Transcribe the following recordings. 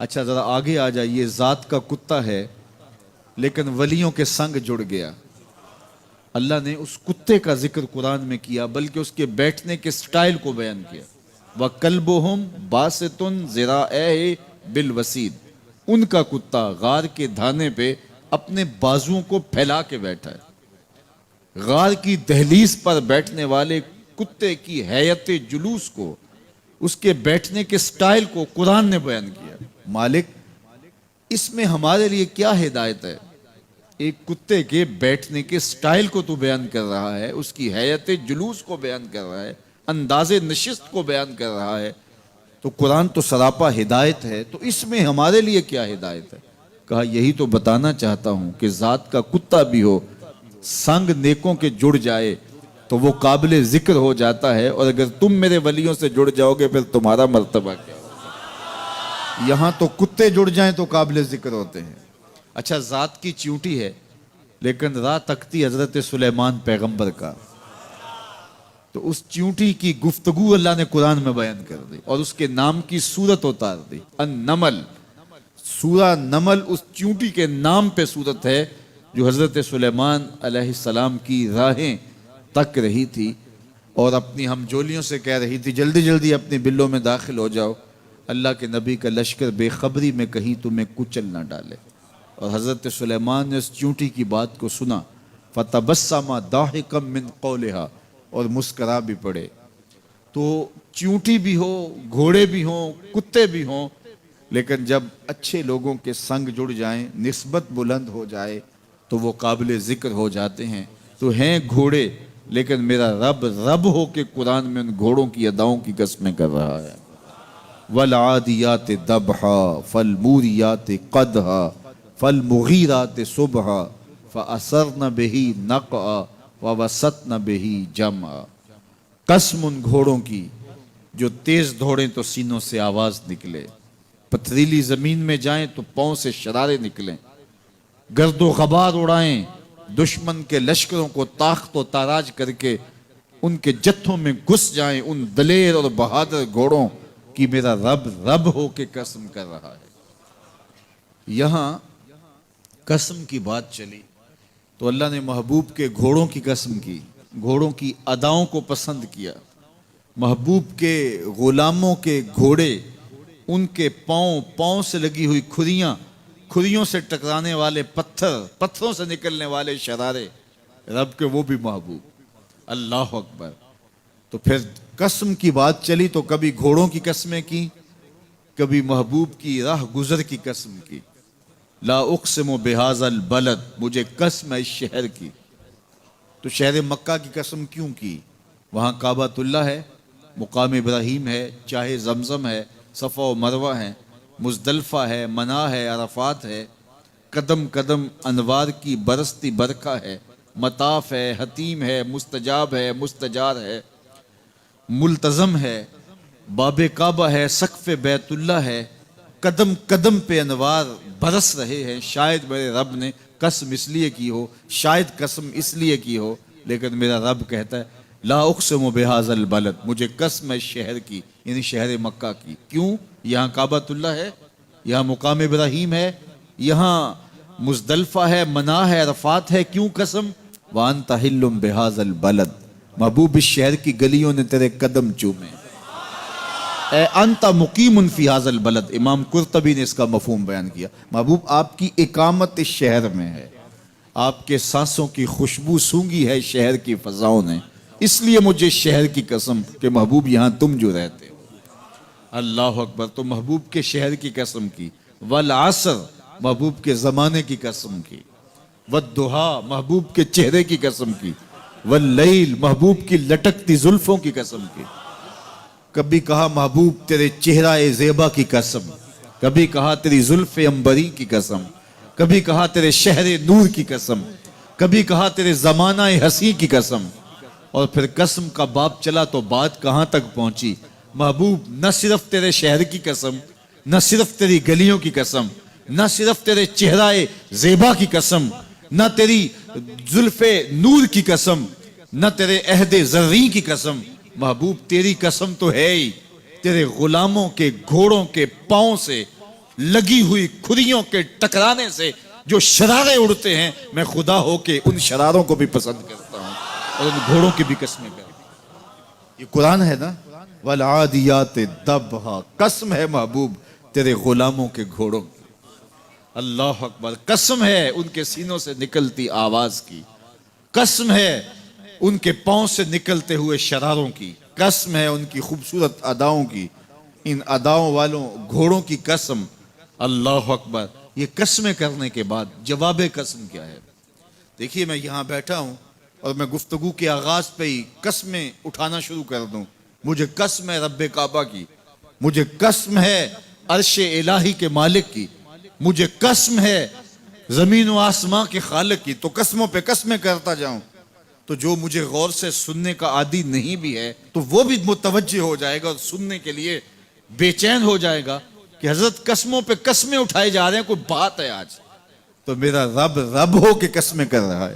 اچھا ذرا آگے آ جائیے. ذات کا کتا ہے لیکن ولیوں کے سنگ جڑ گیا. اللہ نے اس کتے کا ذکر قرآن میں کیا بلکہ اس کے بیٹھنے کے سٹائل کو بیان کیا. وَكَلْبُهُمْ بَاسِطٌ ذِرَاعَيْهِ بِالْوَسِيدِ. ان کا کتا غار کے دھانے پہ اپنے بازوؤں کو پھیلا کے بیٹھا ہے. غار کی دہلیز پر بیٹھنے والے کتے کی حیت جلوس کو، اس کے بیٹھنے کے سٹائل کو قرآن نے بیان کیا. مالک اس میں ہمارے لیے کیا ہدایت ہے؟ ایک کتے کے بیٹھنے کے سٹائل کو تو بیان کر رہا ہے، اس کی حیت جلوس کو بیان کر رہا ہے، انداز نشست کو بیان کر رہا ہے. تو قرآن تو سراپا ہدایت ہے، تو اس میں ہمارے لیے کیا ہدایت ہے؟ کہا یہی تو بتانا چاہتا ہوں کہ ذات کا کتا بھی ہو، سنگ نیکوں کے جڑ جائے تو وہ قابل ذکر ہو جاتا ہے، اور اگر تم میرے ولیوں سے جڑ جاؤ گے پھر تمہارا مرتبہ کیا ہوگا؟ یہاں تو کتے جڑ جائیں تو قابل ذکر ہوتے ہیں. اچھا ذات کی چیونٹی ہے لیکن راہ تکتی حضرت سلیمان پیغمبر کا، تو اس چیونٹی کی گفتگو اللہ نے قرآن میں بیان کر دی اور اس کے نام کی صورت اتار دی. النمل، سورہ نمل اس چیونٹی کے نام پہ صورت ہے جو حضرت سلیمان علیہ السلام کی راہیں تک رہی تھی اور اپنی ہمجولیوں سے کہہ رہی تھی جلدی جلدی اپنے بلوں میں داخل ہو جاؤ، اللہ کے نبی کا لشکر بے خبری میں کہیں تمہیں کچل نہ ڈالے. اور حضرت سلیمان نے اس چیونٹی کی بات کو سنا. فَتَبَسَّمَ ضَاحِكًا مِّن قَوْلِهَا، اور مسکرا بھی پڑے. تو چیونٹی بھی ہو، گھوڑے بھی ہوں، کتے بھی ہوں، لیکن جب اچھے لوگوں کے سنگ جڑ جائیں، نسبت بلند ہو جائے تو وہ قابل ذکر ہو جاتے ہیں. تو ہیں گھوڑے لیکن میرا رب رب ہو کے قرآن میں ان گھوڑوں کی اداؤں کی قسمیں کر رہا ہے. وَالْعَادِيَاتِ ضَبْحًا فَالْمُورِيَاتِ قَدْحًا فَالْمُغِيرَاتِ صُبْحًا فَأَثَرْنَ بِهِ نَقْعًا وَوَسَطْنَ بِهِ جَمْعًا. قسم ان گھوڑوں کی جو تیز دوڑیں تو سینوں سے آواز نکلے، پتھریلی زمین میں جائیں تو پاؤں سے شرارے نکلیں، گرد و غبار اڑائیں، دشمن کے لشکروں کو طاقت و تاراج کر کے ان کے جتھوں میں گھس جائیں. ان دلیر اور بہادر گھوڑوں کی میرا رب رب ہو کے قسم کر رہا ہے. یہاں قسم کی بات چلی تو اللہ نے محبوب کے گھوڑوں کی قسم کی، گھوڑوں کی اداؤں کو پسند کیا. محبوب کے غلاموں کے گھوڑے، ان کے پاؤں سے لگی ہوئی کھریوں سے ٹکرانے والے پتھروں سے نکلنے والے شرارے، رب کے وہ بھی محبوب. اللہ اکبر. تو پھر قسم کی بات چلی تو کبھی گھوڑوں کی قسمیں کی، کبھی محبوب کی راہ گزر کی قسم کی. لا اقسم بہذا البلد، مجھے قسم ہے اس شہر کی. تو شہر مکہ کی قسم کیوں کی؟ وہاں کعبۃ اللہ ہے، مقام ابراہیم ہے، چاہے زمزم ہے، صفا و مروہ ہے، مزدلفہ ہے، منا ہے، عرفات ہے، قدم قدم انوار کی برستی برکھا ہے، مطاف ہے، حتیم ہے، مستجاب ہے، مستجار ہے، ملتزم ہے، باب کعبہ ہے، سقف بیت اللہ ہے. قدم قدم پہ انوار برس رہے ہیں. شاید میرے رب نے قسم اس لیے کی ہو، شاید قسم اس لیے کی ہو، لیکن میرا رب کہتا ہے لا اقسم بہذا البلد، مجھے قسم ہے شہر کی، یعنی شہر مکہ کی. کیوں؟ یہاں کعبۃ اللہ ہے، یہاں مقام ابراہیم ہے، یہاں مزدلفہ ہے، منا ہے، عرفات ہے. کیوں قسم؟ وانت حل بہذا البلد، محبوب اس شہر کی گلیوں نے تیرے قدم چومے. اے انت مقیم فی ھذا البلد، امام قرطبی نے اس کا مفہوم بیان کیا. محبوب آپ کی اقامت اس شہر میں ہے، آپ کے سانسوں کی خوشبو سونگھی ہے شہر کی فضاؤں نے، اس لیے مجھے شہر کی قسم کہ محبوب یہاں تم جو رہتے ہو. اللہ اکبر. تو محبوب کے شہر کی قسم کی. والعصر، محبوب کے زمانے کی قسم کی. والضحیٰ، محبوب کے چہرے کی قسم کی. واللیل، محبوب کی لٹکتی زلفوں کی قسم کی. کبھی کہا محبوب تیرے چہرہ زیبا کی قسم، کبھی کہا تیری زلف عنبری کی قسم، کبھی کہا تیرے شہر نور کی قسم، کبھی کہا تیرے زمانہ حسین کی قسم. اور پھر قسم کا باب چلا تو بات کہاں تک پہنچی؟ محبوب نہ صرف تیرے شہر کی قسم، نہ صرف تیری گلیوں کی قسم، نہ صرف تیرے چہرہ زیبا کی قسم، نہ تیری زلف نور کی قسم، نہ تیرے عہد زریں کی قسم. محبوب تیری قسم تو ہے ہی، تیرے غلاموں کے گھوڑوں کے پاؤں سے لگی ہوئی کھریوں کے ٹکرانے سے جو شرارے اڑتے ہیں، میں خدا ہو کے ان شراروں کو بھی پسند کرتا ہوں اور ان گھوڑوں کی بھی قسمیں کرتا ہوں۔ یہ قرآن ہے نا، والعادیات ضبحا، قسم ہے محبوب تیرے غلاموں کے گھوڑوں کی۔ اللہ اکبر، قسم ہے ان کے سینوں سے نکلتی آواز کی، قسم ہے ان کے پاؤں سے نکلتے ہوئے شراروں کی، قسم ہے ان کی خوبصورت اداؤں کی، ان اداؤں والوں گھوڑوں کی قسم۔ اللہ اکبر، یہ قسمیں کرنے کے بعد جواب قسم کیا ہے؟ دیکھیے میں یہاں بیٹھا ہوں اور میں گفتگو کے آغاز پہ ہی قسمیں اٹھانا شروع کر دوں۔ مجھے قسم ہے رب کعبہ کی، مجھے قسم ہے عرش الہی کے مالک کی، مجھے قسم ہے زمین و آسمان کے خالق کی، تو قسموں پہ قسمیں کرتا جاؤں تو جو مجھے غور سے سننے کا عادی نہیں بھی ہے تو وہ بھی متوجہ ہو جائے گا اور سننے کے لیے بے چین ہو جائے گا کہ حضرت قسموں پہ قسمیں اٹھائے جا رہے ہیں، کوئی بات ہے آج تو میرا رب رب ہو کے قسمیں کر رہا ہے۔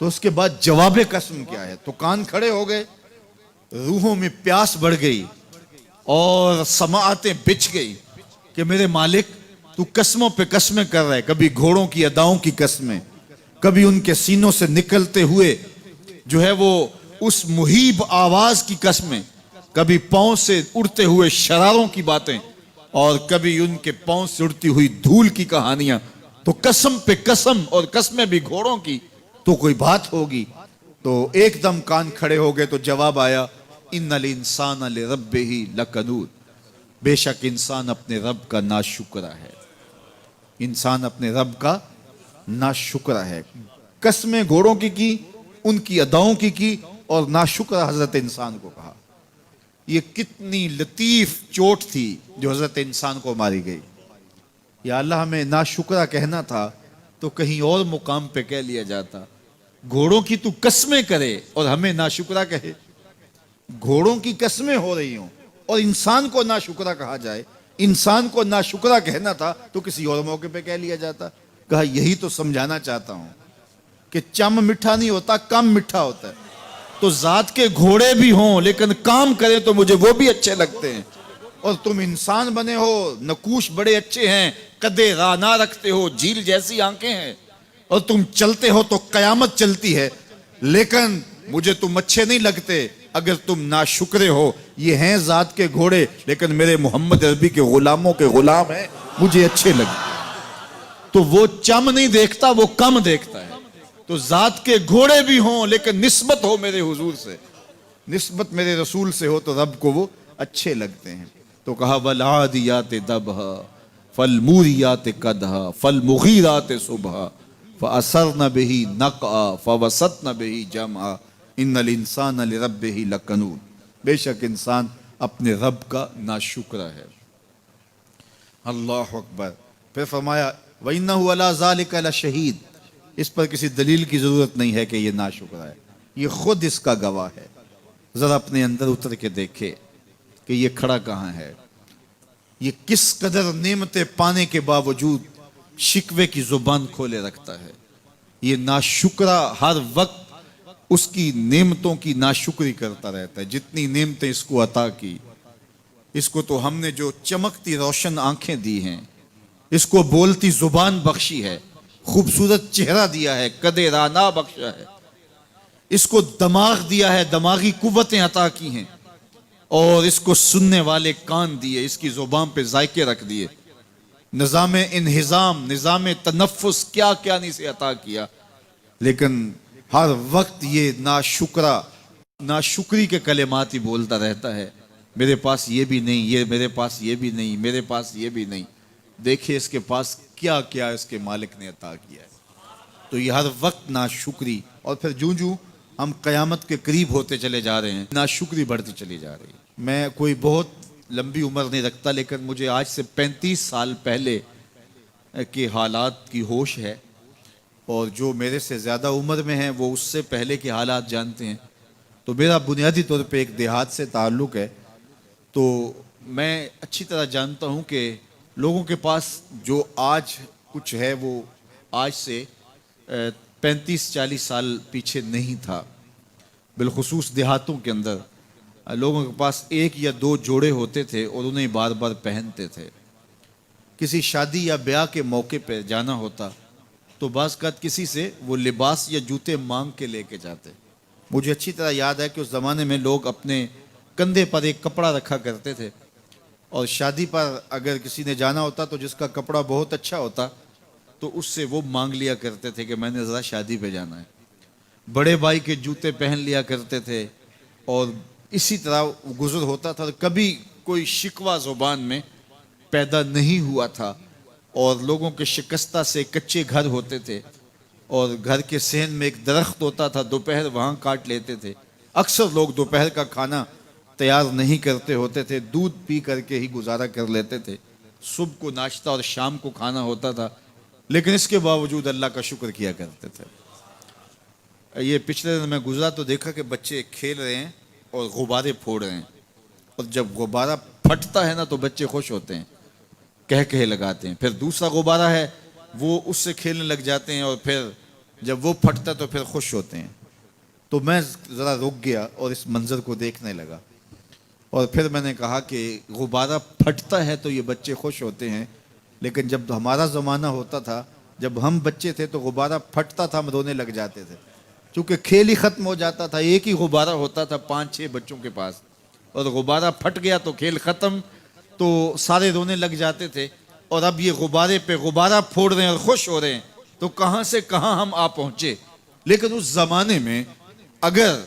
تو اس کے بعد جواب قسم کیا ہے؟ تو کان کھڑے ہو گئے، روحوں میں پیاس بڑھ گئی اور سماعتیں بچھ گئی کہ میرے مالک تو قسموں پہ قسمیں کر رہا ہے، کبھی گھوڑوں کی اداؤں کی قسمیں، کبھی ان کے سینوں سے نکلتے ہوئے جو ہے وہ اس مہیب آواز کی قسمیں، کبھی پاؤں سے اڑتے ہوئے شراروں کی باتیں اور کبھی ان کے پاؤں سے اڑتی ہوئی دھول کی کہانیاں۔ تو قسم پہ قسم، اور قسمیں بھی گھوڑوں کی، تو کوئی بات ہوگی۔ تو ایک دم کان کھڑے ہو گئے تو جواب آیا، ان الانسان لربہ لکنود، بے شک انسان اپنے رب کا ناشکرا ہے، انسان اپنے رب کا ناشکرا ہے۔ قسمیں گھوڑوں کی ان کی اداؤں کی اور ناشکرا حضرت انسان کو کہا۔ یہ کتنی لطیف چوٹ تھی جو حضرت انسان کو ماری گئی۔ یا اللہ، ہمیں ناشکرا کہنا تھا تو کہیں اور مقام پہ کہہ لیا جاتا۔ گھوڑوں کی تو قسمیں کرے اور ہمیں ناشکرا کہے، گھوڑوں کی قسمیں ہو رہی ہوں اور انسان کو ناشکرا کہا جائے، انسان کو ناشکرا کہنا تھا تو کسی اور موقع پہ کہہ لیا جاتا۔ کہا یہی تو سمجھانا چاہتا ہوں کہ چم میٹھا نہیں ہوتا، کم میٹھا ہوتا ہے۔ تو ذات کے گھوڑے بھی ہوں لیکن کام کریں تو مجھے وہ بھی اچھے لگتے ہیں، اور تم انسان بنے ہو، نقوش بڑے اچھے ہیں، قدے رانا رکھتے ہو، جھیل جیسی آنکھیں ہیں، اور تم چلتے ہو تو قیامت چلتی ہے، لیکن مجھے تم اچھے نہیں لگتے اگر تم ناشکرے ہو۔ یہ ہیں ذات کے گھوڑے لیکن میرے محمد عربی کے غلاموں کے غلام ہیں، مجھے اچھے لگتے۔ تو وہ چم نہیں دیکھتا، وہ کم دیکھتا ہے۔ تو ذات کے گھوڑے بھی ہوں لیکن نسبت ہو میرے حضور سے، نسبت میرے رسول سے ہو تو رب کو وہ اچھے لگتے ہیں۔ تو کہا والعادیات ضبحا فالموریات قدحا فالمغیرات صبحا فاثرن به نقعا فوسطن به جمعا ان الانسان لربہ لکنود، بے شک انسان اپنے رب کا ناشکرا ہے۔ اللہ اکبر۔ پھر فرمایا وَإِنَّهُ عَلَىٰ ذَلِكَ لَشَهِيدٌ، اس پر کسی دلیل کی ضرورت نہیں ہے کہ یہ ناشکرا ہے، یہ خود اس کا گواہ ہے۔ ذرا اپنے اندر اتر کے دیکھے کہ یہ کھڑا کہاں ہے، یہ کس قدر نعمتیں پانے کے باوجود شکوے کی زبان کھولے رکھتا ہے۔ یہ ناشکرا ہر وقت اس کی نعمتوں کی ناشکری کرتا رہتا ہے۔ جتنی نعمتیں اس کو عطا کی، اس کو تو ہم نے جو چمکتی روشن آنکھیں دی ہیں، اس کو بولتی زبان بخشی ہے، خوبصورت چہرہ دیا ہے، قد رانا بخشا ہے، اس کو دماغ دیا ہے، دماغی قوتیں عطا کی ہیں، اور اس کو سننے والے کان دیے، اس کی زبان پہ ذائقے رکھ دیے، نظام انہضام، نظام تنفس، کیا کیا نہیں سے عطا کیا، لیکن ہر وقت یہ ناشکری کے کلمات ہی بولتا رہتا ہے۔ میرے پاس یہ بھی نہیں، یہ میرے پاس یہ بھی نہیں، میرے پاس یہ بھی نہیں۔ دیکھیں اس کے پاس کیا کیا اس کے مالک نے عطا کیا ہے۔ تو یہ ہر وقت ناشکری، اور پھر جوں ہم قیامت کے قریب ہوتے چلے جا رہے ہیں، ناشکری بڑھتی چلی جا رہی ہے۔ میں کوئی بہت لمبی عمر نہیں رکھتا، لیکن مجھے آج سے 35 سال پہلے کے حالات کی ہوش ہے، اور جو میرے سے زیادہ عمر میں ہیں وہ اس سے پہلے کے حالات جانتے ہیں۔ تو میرا بنیادی طور پہ ایک دیہات سے تعلق ہے، تو میں اچھی طرح جانتا ہوں کہ لوگوں کے پاس جو آج کچھ ہے وہ آج سے 35-40 سال پیچھے نہیں تھا۔ بالخصوص دیہاتوں کے اندر لوگوں کے پاس 1 یا 2 جوڑے ہوتے تھے اور انہیں بار بار پہنتے تھے۔ کسی شادی یا بیاہ کے موقع پہ جانا ہوتا تو بعض اوقات کسی سے وہ لباس یا جوتے مانگ کے لے کے جاتے. مجھے اچھی طرح یاد ہے کہ اس زمانے میں لوگ اپنے کندھے پر ایک کپڑا رکھا کرتے تھے، اور شادی پر اگر کسی نے جانا ہوتا تو جس کا کپڑا بہت اچھا ہوتا تو اس سے وہ مانگ لیا کرتے تھے کہ میں نے ذرا شادی پہ جانا ہے. بڑے بھائی کے جوتے پہن لیا کرتے تھے، اور اسی طرح گزر ہوتا تھا. کبھی کوئی شکوہ زبان میں پیدا نہیں ہوا تھا، اور لوگوں کے شکستہ سے کچے گھر ہوتے تھے، اور گھر کے صحن میں ایک درخت ہوتا تھا، دوپہر وہاں کاٹ لیتے تھے. اکثر لوگ دوپہر کا کھانا تیار نہیں کرتے ہوتے تھے، دودھ پی کر کے ہی گزارا کر لیتے تھے. صبح کو ناشتہ اور شام کو کھانا ہوتا تھا، لیکن اس کے باوجود اللہ کا شکر کیا کرتے تھے. یہ پچھلے دن میں گزرا تو دیکھا کہ بچے کھیل رہے ہیں اور غبارے پھوڑ رہے ہیں، اور جب غبارہ پھٹتا ہے نا تو بچے خوش ہوتے ہیں، کہہ لگاتے ہیں. پھر دوسرا غبارہ ہے، وہ اس سے کھیلنے لگ جاتے ہیں، اور پھر جب وہ پھٹتا تو پھر خوش ہوتے ہیں. تو میں ذرا رک گیا اور اس منظر کو دیکھنے لگا، اور پھر میں نے کہا کہ غبارہ پھٹتا ہے تو یہ بچے خوش ہوتے ہیں، لیکن جب ہمارا زمانہ ہوتا تھا، جب ہم بچے تھے تو غبارہ پھٹتا تھا، ہم رونے لگ جاتے تھے، چونکہ کھیل ہی ختم ہو جاتا تھا. ایک ہی غبارہ ہوتا تھا 5-6 بچوں کے پاس، اور غبارہ پھٹ گیا تو کھیل ختم، تو سارے رونے لگ جاتے تھے. اور اب یہ غبارے پہ غبارہ پھوڑ رہے ہیں اور خوش ہو رہے ہیں، تو کہاں سے کہاں ہم آ پہنچے. لیکن اس زمانے میں اگر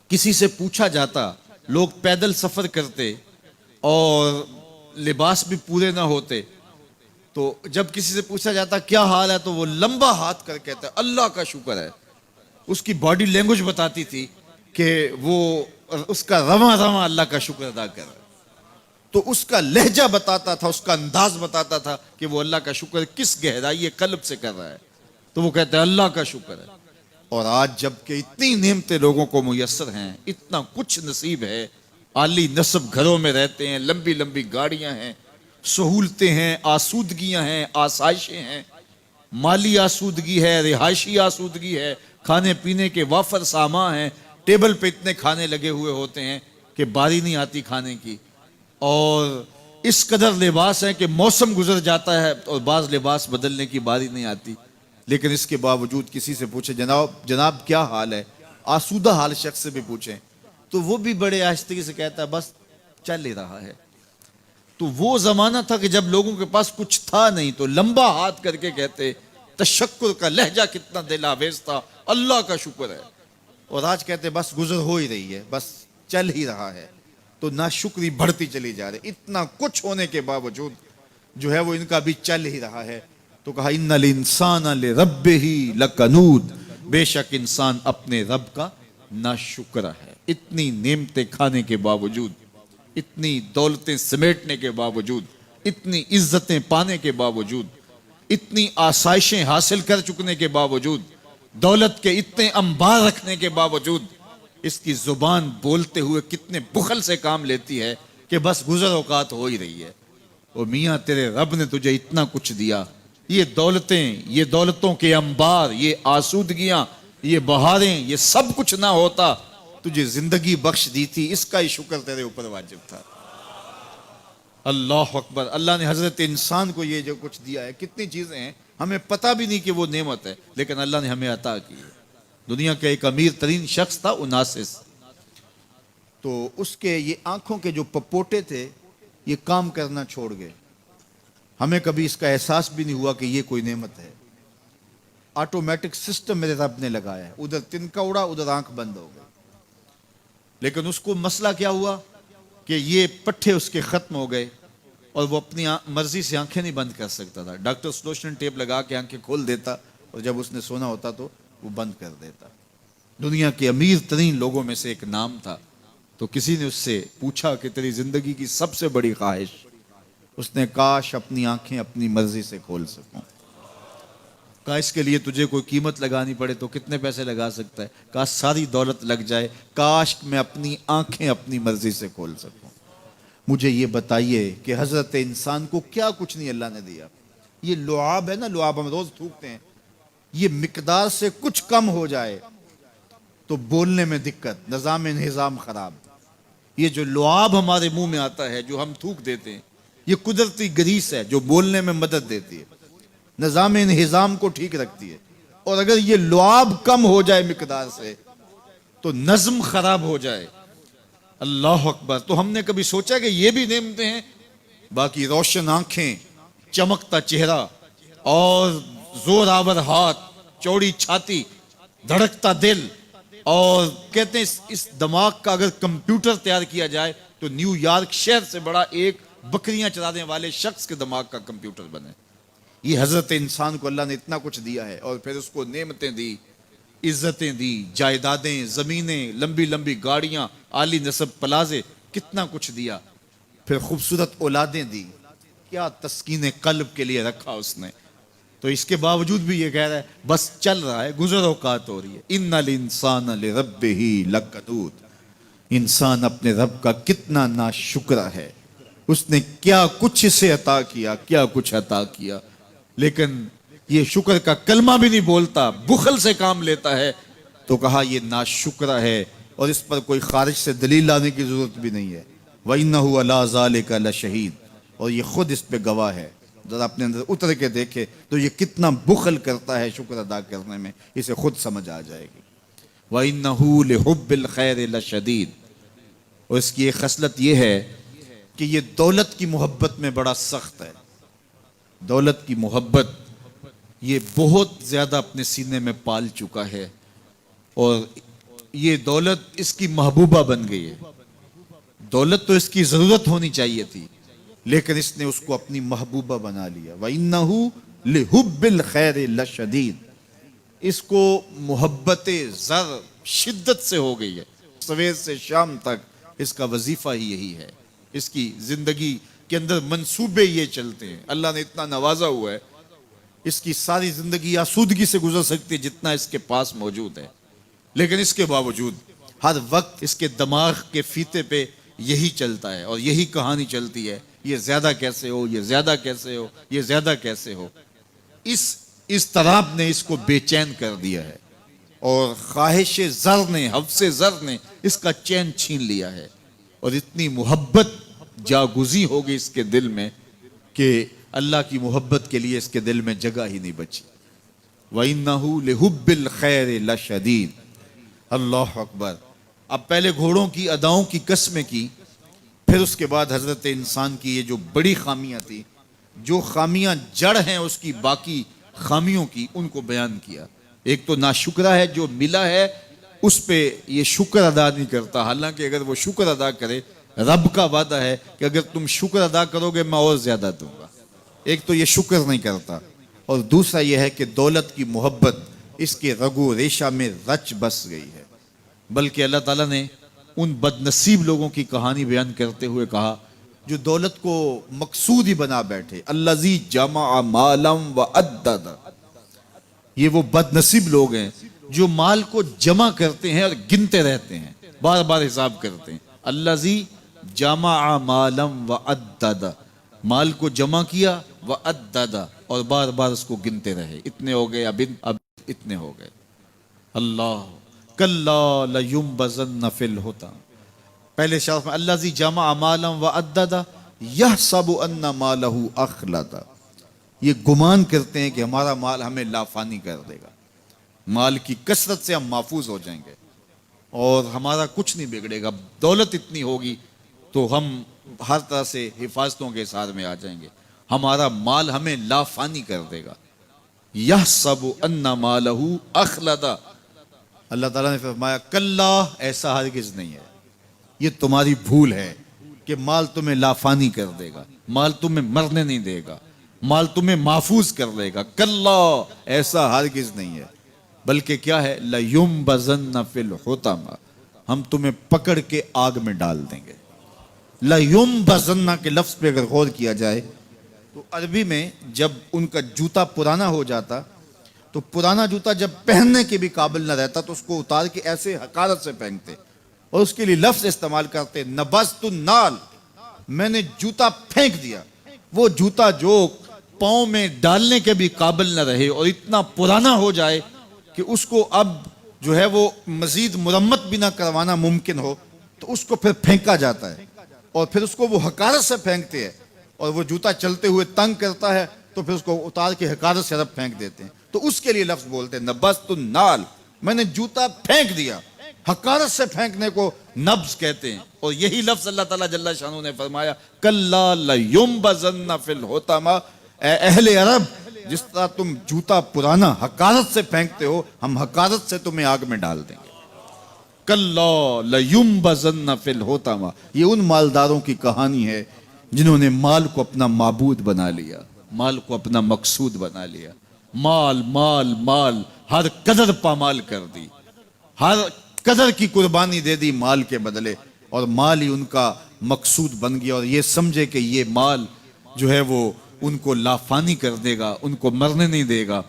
کسی سے پوچھا جاتا، لوگ پیدل سفر کرتے اور لباس بھی پورے نہ ہوتے، تو جب کسی سے پوچھا جاتا کیا حال ہے تو وہ لمبا ہاتھ کر کہتا ہے اللہ کا شکر ہے. اس کی باڈی لینگویج بتاتی تھی کہ وہ اس کا رواں رواں اللہ کا شکر ادا کر رہا ہے. تو اس کا لہجہ بتاتا تھا، اس کا انداز بتاتا تھا کہ وہ اللہ کا شکر کس گہرائی قلب سے کر رہا ہے. تو وہ کہتے ہیں اللہ کا شکر ہے. اور آج جب کہ اتنی نعمتیں لوگوں کو میسر ہیں، اتنا کچھ نصیب ہے، عالی نصب گھروں میں رہتے ہیں، لمبی لمبی گاڑیاں ہیں، سہولتیں ہیں، آسودگیاں ہیں، آسائشیں ہیں، مالی آسودگی ہے، رہائشی آسودگی ہے، کھانے پینے کے وافر سامان ہیں، ٹیبل پہ اتنے کھانے لگے ہوئے ہوتے ہیں کہ باری نہیں آتی کھانے کی. اور اس قدر لباس ہے کہ موسم گزر جاتا ہے اور بعض لباس بدلنے کی باری نہیں آتی. لیکن اس کے باوجود کسی سے پوچھے جناب کیا حال ہے، آسودہ حال شخص سے بھی پوچھیں تو وہ بھی بڑے آہستگی سے کہتا ہے بس چل ہی رہا ہے. تو وہ زمانہ تھا کہ جب لوگوں کے پاس کچھ تھا نہیں تو لمبا ہاتھ کر کے کہتے، تشکر کا لہجہ کتنا دل آویز تھا، اللہ کا شکر ہے. اور آج کہتے بس گزر ہو ہی رہی ہے، بس چل ہی رہا ہے. تو ناشکری بڑھتی چلی جا رہی، اتنا کچھ ہونے کے باوجود جو ہے وہ ان کا بھی چل ہی رہا ہے. تو کہا ان الانسان لربہ لکنود، بے شک انسان اپنے رب کا ناشکر ہے. اتنی نعمتیں کھانے کے باوجود، اتنی دولتیں سمیٹنے کے باوجود، اتنی عزتیں پانے کے باوجود، اتنی آسائشیں حاصل کر چکنے کے باوجود، دولت کے اتنے انبار رکھنے کے باوجود، اس کی زبان بولتے ہوئے کتنے بخل سے کام لیتی ہے کہ بس گزر اوقات ہو ہی رہی ہے. او میاں تیرے رب نے تجھے اتنا کچھ دیا، یہ دولتیں، یہ دولتوں کے انبار، یہ آسودگیاں، یہ بہاریں، یہ سب کچھ نہ ہوتا، تجھے زندگی بخش دی تھی، اس کا ہی شکر تیرے اوپر واجب تھا. اللہ اکبر. اللہ نے حضرت انسان کو یہ جو کچھ دیا ہے، کتنی چیزیں ہیں ہمیں پتہ بھی نہیں کہ وہ نعمت ہے، لیکن اللہ نے ہمیں عطا کی ہے. دنیا کا ایک امیر ترین شخص تھا اناسس، تو اس کے یہ آنکھوں کے جو پپوٹے تھے یہ کام کرنا چھوڑ گئے. ہمیں کبھی اس کا احساس بھی نہیں ہوا کہ یہ کوئی نعمت ہے. آٹومیٹک سسٹم میرے رب نے لگایا ہے، ادھر تنکا اڑا ادھر آنکھ بند ہو گئی. لیکن اس کو مسئلہ کیا ہوا کہ یہ پٹھے اس کے ختم ہو گئے اور وہ اپنی مرضی سے آنکھیں نہیں بند کر سکتا تھا. ڈاکٹر سلوشن ٹیپ لگا کے آنکھیں کھول دیتا اور جب اس نے سونا ہوتا تو وہ بند کر دیتا. دنیا کے امیر ترین لوگوں میں سے ایک نام تھا. تو کسی نے اس سے پوچھا کہ تیری زندگی کی سب سے بڑی خواہش؟ اس نے کاش اپنی آنکھیں اپنی مرضی سے کھول سکوں. کہا اس کے لیے تجھے کوئی قیمت لگانی پڑے تو کتنے پیسے لگا سکتا ہے؟ کہا ساری دولت لگ جائے، کاش میں اپنی آنکھیں اپنی مرضی سے کھول سکوں. مجھے یہ بتائیے کہ حضرت انسان کو کیا کچھ نہیں اللہ نے دیا. یہ لعاب ہے نا، لعاب ہم روز تھوکتے ہیں، یہ مقدار سے کچھ کم ہو جائے تو بولنے میں دقت، نظام خراب. یہ جو لعاب ہمارے منہ میں آتا ہے جو ہم تھوک دیتے ہیں، یہ قدرتی گریس ہے جو بولنے میں مدد دیتی ہے، نظام انہضام کو ٹھیک رکھتی ہے، اور اگر یہ لعاب کم ہو جائے مقدار سے تو نظم خراب ہو جائے۔ اللہ اکبر۔ تو ہم نے کبھی سوچا کہ یہ بھی نعمتیں ہیں؟ باقی روشن آنکھیں، چمکتا چہرہ اور زور آور ہاتھ، چوڑی چھاتی، دھڑکتا دل، اور کہتے ہیں اس دماغ کا اگر کمپیوٹر تیار کیا جائے تو نیو یارک شہر سے بڑا ایک بکریاں چرانے والے شخص کے دماغ کا کمپیوٹر بنے۔ یہ حضرت انسان کو اللہ نے اتنا کچھ دیا ہے، اور پھر اس کو نعمتیں دی، عزتیں دی، جائیدادیں، زمینیں، لمبی لمبی گاڑیاں، عالی نسب پلازے، کتنا کچھ دیا، پھر خوبصورت اولادیں دی، کیا تسکین قلب کے لیے رکھا اس نے۔ تو اس کے باوجود بھی یہ کہہ رہا ہے بس چل رہا ہے، گزر اوقات ہو رہی ہے۔ ان الانسان لربہ لکنود، انسان اپنے رب کا کتنا ناشکر ہے، اس نے کیا کچھ اسے عطا کیا، کیا کچھ عطا کیا، لیکن یہ شکر کا کلمہ بھی نہیں بولتا، بخل سے کام لیتا ہے، تو کہا یہ ناشکر ہے، اور اس پر کوئی خارج سے دلیل لانے کی ضرورت بھی نہیں ہے۔ وَإِنَّهُ عَلَىٰ ذَلِكَ لَشَهِيدٌ، اور یہ خود اس پہ گواہ ہے۔ ذرا اپنے اندر اتر کے دیکھے تو یہ کتنا بخل کرتا ہے شکر ادا کرنے میں، اسے خود سمجھ آ جائے گی۔ وَإِنَّهُ لِحُبِّ الْخَيْرِ لَشَدِيدٌ، اور اس کی ایک خصلت یہ ہے کہ یہ دولت کی محبت میں بڑا سخت ہے۔ دولت کی محبت یہ بہت زیادہ اپنے سینے میں پال چکا ہے، اور یہ دولت اس کی محبوبہ بن گئی ہے۔ دولت تو اس کی ضرورت ہونی چاہیے تھی، لیکن اس نے اس کو اپنی محبوبہ بنا لیا۔ وَإِنَّهُ لِحُبِّ الْخَيْرِ لَشَدِيدٌ، اس کو محبت زر شدت سے ہو گئی ہے، سویر سے شام تک اس کا وظیفہ ہی یہی ہے، اس کی زندگی کے اندر منصوبے یہ چلتے ہیں۔ اللہ نے اتنا نوازا ہوا ہے، اس کی ساری زندگی آسودگی سے گزر سکتی ہے جتنا اس کے پاس موجود ہے، لیکن اس کے باوجود ہر وقت اس کے دماغ کے فیتے پہ یہی چلتا ہے، اور یہی کہانی چلتی ہے، یہ زیادہ کیسے ہو، یہ زیادہ کیسے ہو، یہ زیادہ کیسے ہو۔ اس اضطراب نے اس کو بے چین کر دیا ہے، اور خواہش زر نے، حوث زر نے اس کا چین چھین لیا ہے، اور اتنی محبت جاگزی ہوگی اس کے دل میں کہ اللہ کی محبت کے لیے اس کے دل میں جگہ ہی نہیں بچی۔ وَإِنَّهُ لِحُبِّ الْخَيْرِ لَشَدِيدٌ۔ اللہ اکبر۔ اب پہلے گھوڑوں کی اداؤں کی قسمیں کی، پھر اس کے بعد حضرت انسان کی یہ جو بڑی خامیاں تھی، جو خامیاں جڑ ہیں اس کی باقی خامیوں کی، ان کو بیان کیا۔ ایک تو ناشکرہ ہے، جو ملا ہے اس پہ یہ شکر ادا نہیں کرتا، حالانکہ اگر وہ شکر ادا کرے، رب کا وعدہ ہے کہ اگر تم شکر ادا کرو گے میں اور زیادہ دوں گا۔ ایک تو یہ شکر نہیں کرتا، اور دوسرا یہ ہے کہ دولت کی محبت اس کے رگو ریشہ میں رچ بس گئی ہے۔ بلکہ اللہ تعالیٰ نے ان بد نصیب لوگوں کی کہانی بیان کرتے ہوئے کہا جو دولت کو مقصود ہی بنا بیٹھے، الذی جمع مالا وعدد، یہ وہ بد نصیب لوگ ہیں جو مال کو جمع کرتے ہیں اور گنتے رہتے ہیں، بار بار حساب کرتے ہیں۔ الذی جمع مالا وعدد، مال کو جمع کیا، وعدد، اور بار بار اس کو گنتے رہے، اتنے ہو گئے، اب اتنے ہو گئے۔ اللہ کلا لینبذن فی الحطام، پہلے شرف میں الذی جمع مالا وعدد یحسب ان مالہ اخلد، یہ گمان کرتے ہیں کہ ہمارا مال ہمیں لافانی کر دے گا، مال کی کثرت سے ہم محفوظ ہو جائیں گے اور ہمارا کچھ نہیں بگڑے گا، دولت اتنی ہوگی تو ہم ہر طرح سے حفاظتوں کے ساتھ میں آ جائیں گے، ہمارا مال ہمیں لافانی کر دے گا۔ یحسب ان مالہ اخلد، اللہ تعالیٰ نے فرمایا کلا، ایسا ہرگز نہیں ہے، یہ تمہاری بھول ہے کہ مال تمہیں لافانی کر دے گا، مال تمہیں مرنے نہیں دے گا، مال تمہیں محفوظ کر لے گا، کلا، ایسا ہرگز نہیں ہے، بلکہ کیا ہے، لَيُنبَذَنَّ فِي الْحُطَمَ، ہم تمہیں پکڑ کے آگ میں ڈال دیں گے۔ لَيُنبَذَنَّ کے لفظ پہ اگر غور کیا جائے تو عربی میں جب ان کا جوتا پرانا ہو جاتا تو پرانا جوتا جب پہننے کے بھی قابل نہ رہتا تو اس کو اتار کے ایسے حقارت سے پہنتے، اور اس کے لیے لفظ استعمال کرتے نبذت النال، میں نے جوتا پھینک دیا، وہ جوتا جو پاؤں میں ڈالنے کے بھی قابل نہ رہے اور اتنا پرانا ہو جائے کہ اس کو اب جو ہے وہ مزید مرمت بھی نہ کروانا ممکن ہو، تو اس کو پھر پھینکا جاتا ہے، اور پھر اس کو وہ حقارت سے پھینکتے ہیں اور وہ جوتا چلتے ہوئے تنگ کرتا ہے تو پھر اس کو اتار کے حقارت سے طرف پھینک دیتے ہیں، تو اس کے لیے لفظ بولتے ہیں نبست النال، میں نے جوتا پھینک دیا، حقارت سے پھینکنے کو نبز کہتے ہیں۔ اور یہی لفظ اللہ تعالیٰ جل شانہ نے فرمایا کلا لینبذن فی الحطمہ، اے اہل عرب جس طرح تم جوتا پرانا حقارت سے پھینکتے ہو، ہم حقارت سے تمہیں آگ میں ڈال دیں گے۔ کلا لینبذن فی الحطمہ، یہ ان مالداروں کی کہانی ہے جنہوں نے مال کو اپنا معبود بنا لیا، مال کو اپنا مقصود بنا لیا، مال مال مال، ہر قدر پامال کر دی، ہر قدر کی قربانی دے دی مال کے بدلے، اور مال ہی ان کا مقصود بن گیا، اور یہ سمجھے کہ یہ مال جو ہے وہ ان کو لافانی کر دے گا، ان کو مرنے نہیں دے گا،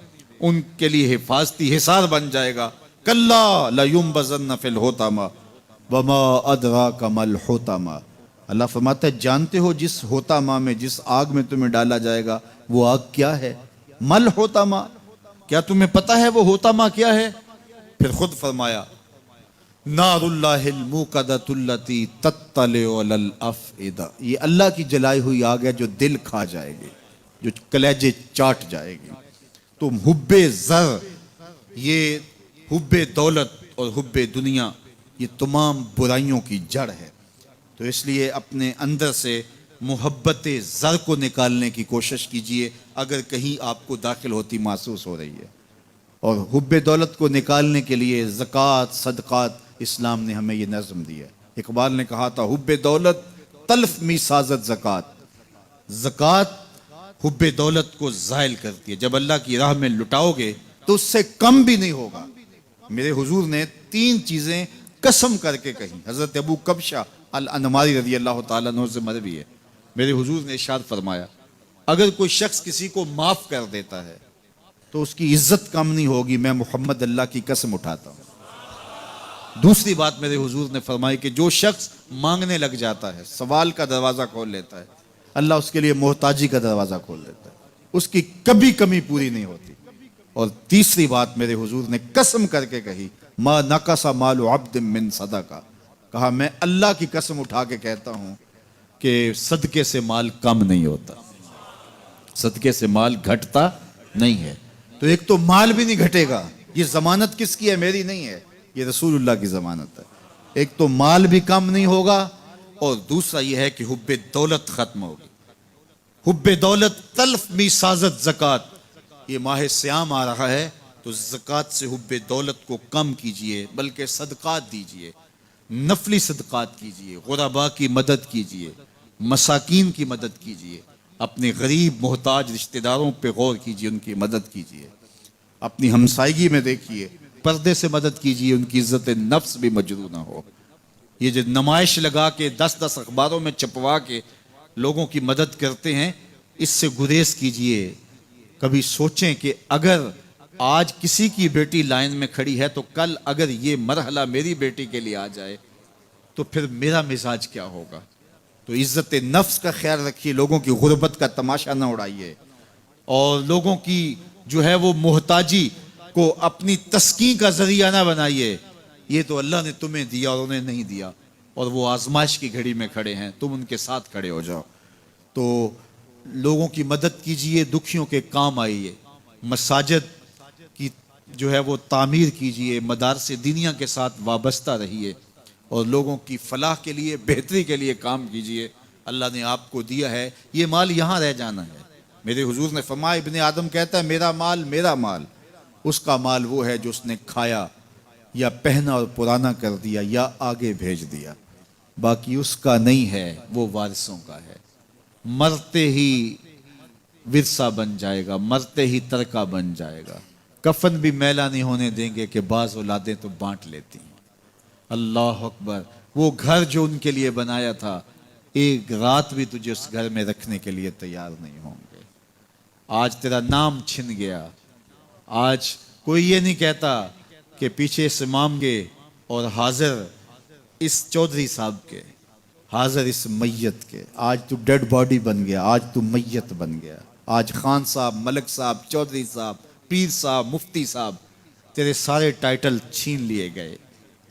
ان کے لیے حفاظتی حصار بن جائے گا۔ کلا لینبذن فی الحطمہ وما ادراک ما الحطمہ، اللہ فرماتا ہے جانتے ہو جس حطمہ میں، جس آگ میں تمہیں ڈالا جائے گا وہ آگ کیا ہے؟ مل حطمہ، کیا تمہیں پتا ہے وہ حطمہ کیا ہے؟ پھر خود فرمایا نار اللہ الموقدۃ التی تطلع علی الافئدہ، یہ اللہ کی جلائی ہوئی آگ ہے جو دل کھا جائے گی، جو کلیجے چاٹ جائے گی۔ تو حب زر، یہ حب دولت اور حب دنیا، یہ تمام برائیوں کی جڑ ہے۔ تو اس لیے اپنے اندر سے محبت زر کو نکالنے کی کوشش کیجئے اگر کہیں آپ کو داخل ہوتی محسوس ہو رہی ہے، اور حب دولت کو نکالنے کے لیے زکوٰۃ صدقات اسلام نے ہمیں یہ نظم دیا ہے۔ اقبال نے کہا تھا حب دولت تلف می سازت زکوٰۃ، زکوٰۃ حب دولت کو زائل کرتی ہے، جب اللہ کی راہ میں لٹاؤ گے تو اس سے کم بھی نہیں ہوگا۔ میرے حضور نے 3 چیزیں قسم کر کے کہیں، حضرت ابو کبشہ الانماری رضی اللہ تعالیٰ عنہ سے مروی ہے، میرے حضور نے ارشاد فرمایا اگر کوئی شخص کسی کو معاف کر دیتا ہے تو اس کی عزت کم نہیں ہوگی، میں محمد اللہ کی قسم اٹھاتا ہوں۔ دوسری بات میرے حضور نے فرمائی کہ جو شخص مانگنے لگ جاتا ہے، سوال کا دروازہ کھول لیتا ہے، اللہ اس کے لیے محتاجی کا دروازہ کھول لیتا ہے، اس کی کبھی کمی پوری نہیں ہوتی۔ اور تیسری بات میرے حضور نے قسم کر کے کہی ما نقص مال عبد من صدقہ، کہا میں اللہ کی قسم اٹھا کے کہتا ہوں کہ صدقے سے مال کم نہیں ہوتا، صدقے سے مال گھٹتا نہیں ہے۔ تو ایک تو مال بھی نہیں گھٹے گا، یہ ضمانت کس کی ہے؟ میری نہیں ہے، یہ رسول اللہ کی ضمانت ہے۔ ایک تو مال بھی کم نہیں ہوگا، اور دوسرا یہ ہے کہ حب دولت ختم ہوگی۔ حب دولت تلف می سازت زکوٰۃ، یہ ماہ سیام آ رہا ہے تو زکوٰۃ سے حب دولت کو کم کیجئے، بلکہ صدقات دیجئے، نفلی صدقات کیجئے، غرباء کی مدد کیجئے، مساکین کی مدد کیجئے، اپنے غریب محتاج رشتہ داروں پہ غور کیجئے، ان کی مدد کیجئے، اپنی ہمسائیگی میں دیکھیے، پردے سے مدد کیجئے، ان کی عزت نفس بھی مجروح نہ ہو۔ یہ جو نمائش لگا کے 10 اخباروں میں چھپوا کے لوگوں کی مدد کرتے ہیں، اس سے گریز کیجئے۔ کبھی سوچیں کہ اگر آج کسی کی بیٹی لائن میں کھڑی ہے تو کل اگر یہ مرحلہ میری بیٹی کے لیے آ جائے تو پھر میرا مزاج کیا ہوگا۔ تو عزت نفس کا خیال رکھیے، لوگوں کی غربت کا تماشا نہ اڑائیے، اور لوگوں کی جو ہے وہ محتاجی کو اپنی تسکین کا ذریعہ نہ بنائیے۔ یہ تو اللہ نے تمہیں دیا اور انہیں نہیں دیا، اور وہ آزمائش کی گھڑی میں کھڑے ہیں، تم ان کے ساتھ کھڑے ہو جاؤ۔ تو لوگوں کی مدد کیجئے، دکھیوں کے کام آئیے، مساجد کی جو ہے وہ تعمیر کیجئے، مدارس دینیہ کے ساتھ وابستہ رہیے، اور لوگوں کی فلاح کے لیے، بہتری کے لیے کام کیجئے۔ اللہ نے آپ کو دیا ہے، یہ مال یہاں رہ جانا ہے۔ میرے حضور نے فرمایا ابن آدم کہتا ہے میرا مال میرا مال، اس کا مال وہ ہے جو اس نے کھایا یا پہنا اور پرانا کر دیا یا آگے بھیج دیا، باقی اس کا نہیں ہے، وہ وارثوں کا ہے۔ مرتے ہی ورثہ بن جائے گا، مرتے ہی ترکہ بن جائے گا، کفن بھی میلا نہیں ہونے دیں گے کہ بعض اولادیں تو بانٹ لیتی ہیں۔ اللہ اکبر، وہ گھر جو ان کے لیے بنایا تھا، ایک رات بھی تجھے اس گھر میں رکھنے کے لیے تیار نہیں ہوں گے۔ آج تیرا نام چھن گیا، آج کوئی یہ نہیں کہتا کہ پیچھے اس امام کے اور حاضر اس چودھری صاحب کے، حاضر اس میت کے، آج تو ڈیڈ باڈی بن گیا، آج تو میت بن گیا۔ آج خان صاحب، ملک صاحب، چودھری صاحب، پیر صاحب، مفتی صاحب، تیرے سارے ٹائٹل چھین لیے گئے۔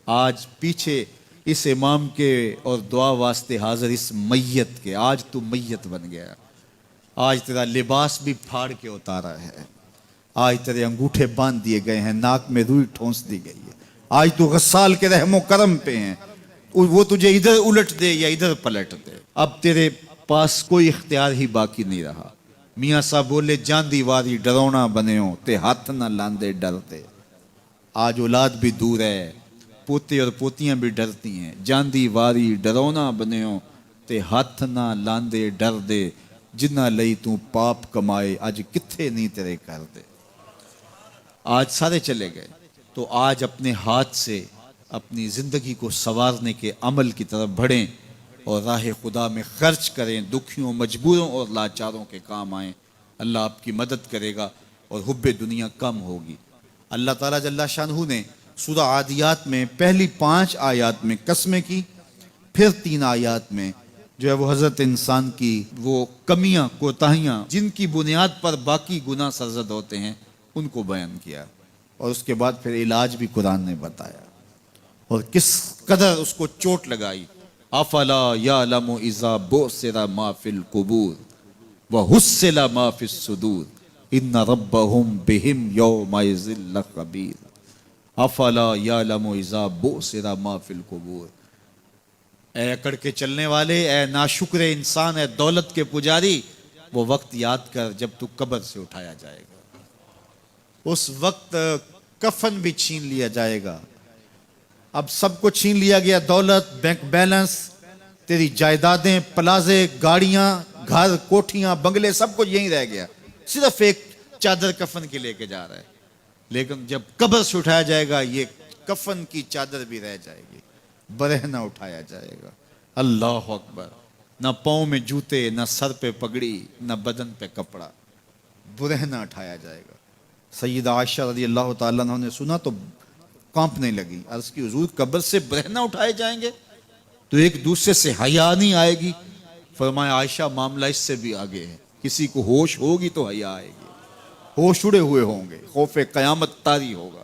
آج پیچھے اس امام کے اور دعا واسطے حاضر اس میت کے، آج تو میت بن گیا۔ آج تیرا لباس بھی پھاڑ کے اتارا ہے، آج تیرے انگوٹھے باندھ دیے گئے ہیں، ناک میں روئی ٹھونس دی گئی ہے، آج تو غسال کے رحم و کرم پہ ہیں، وہ تجھے ادھر الٹ دے یا ادھر پلٹ دے، اب تیرے پاس کوئی اختیار ہی باقی نہیں رہا۔ میاں صاحب بولے جاندی واری ڈرونا بنےوں تے ہاتھ نہ لاندے ڈرتے۔ آج اولاد بھی دور ہے، پوتے اور پوتیاں بھی ڈرتی ہیں، جاندی واری ڈرونا بنےوں تے ہاتھ نہ لاندے ڈر دے، جنہ لئی تو پاپ کمائے اج کتھے نہیں تیرے کر دے۔ آج سارے چلے گئے، تو آج اپنے ہاتھ سے اپنی زندگی کو سنوارنے کے عمل کی طرف بڑھیں اور راہ خدا میں خرچ کریں، دکھیوں، مجبوروں اور لاچاروں کے کام آئیں۔ اللہ آپ کی مدد کرے گا اور حب دنیا کم ہوگی۔ اللہ تعالیٰ جل شانہ نے سورہ عادیات میں پہلی 5 آیات میں قسمیں کی، پھر 3 آیات میں جو ہے وہ حضرت انسان کی وہ کمیاں، کوتاہیاں جن کی بنیاد پر باقی گناہ سرزد ہوتے ہیں ان کو بیان کیا، اور اس کے بعد پھر علاج بھی قرآن نے بتایا، اور کس قدر اس کو چوٹ لگائی۔ افلا یعلم اذا بعثر ما فی القبور وحصل ما فی الصدور ان ربهم بهم یومئذ لخبیر۔ افلا یعلم اذا بعثر ما فی القبور، اے اکڑ کے چلنے والے، اے ناشکر انسان، اے دولت کے پجاری، وہ وقت یاد کر جب تو قبر سے اٹھایا جائے گا۔ اس وقت کفن بھی چھین لیا جائے گا۔ اب سب کو چھین لیا گیا، دولت، بینک بیلنس، تیری جائیدادیں، پلازے، گاڑیاں، گھر، کوٹھیاں، بنگلے، سب کچھ یہیں رہ گیا، صرف ایک چادر کفن کے لے کے جا رہا ہے۔ لیکن جب قبر سے اٹھایا جائے گا یہ کفن کی چادر بھی رہ جائے گی، برہنہ اٹھایا جائے گا۔ اللہ اکبر، نہ پاؤں میں جوتے، نہ سر پہ پگڑی، نہ بدن پہ کپڑا، برہنہ اٹھایا جائے گا۔ سیدہ عائشہ رضی اللہ تعالیٰ عنہ نے سنا تو کانپنے لگی، عرض کی حضور قبر سے برہنہ اٹھائے جائیں گے تو ایک دوسرے سے حیا نہیں آئے گی؟ فرمایا عائشہ معاملہ اس سے بھی آگے ہے، کسی کو ہوش ہوگی تو حیا آئے گی، ہوش اڑے ہوئے ہوں گے، خوف قیامت طاری ہوگا،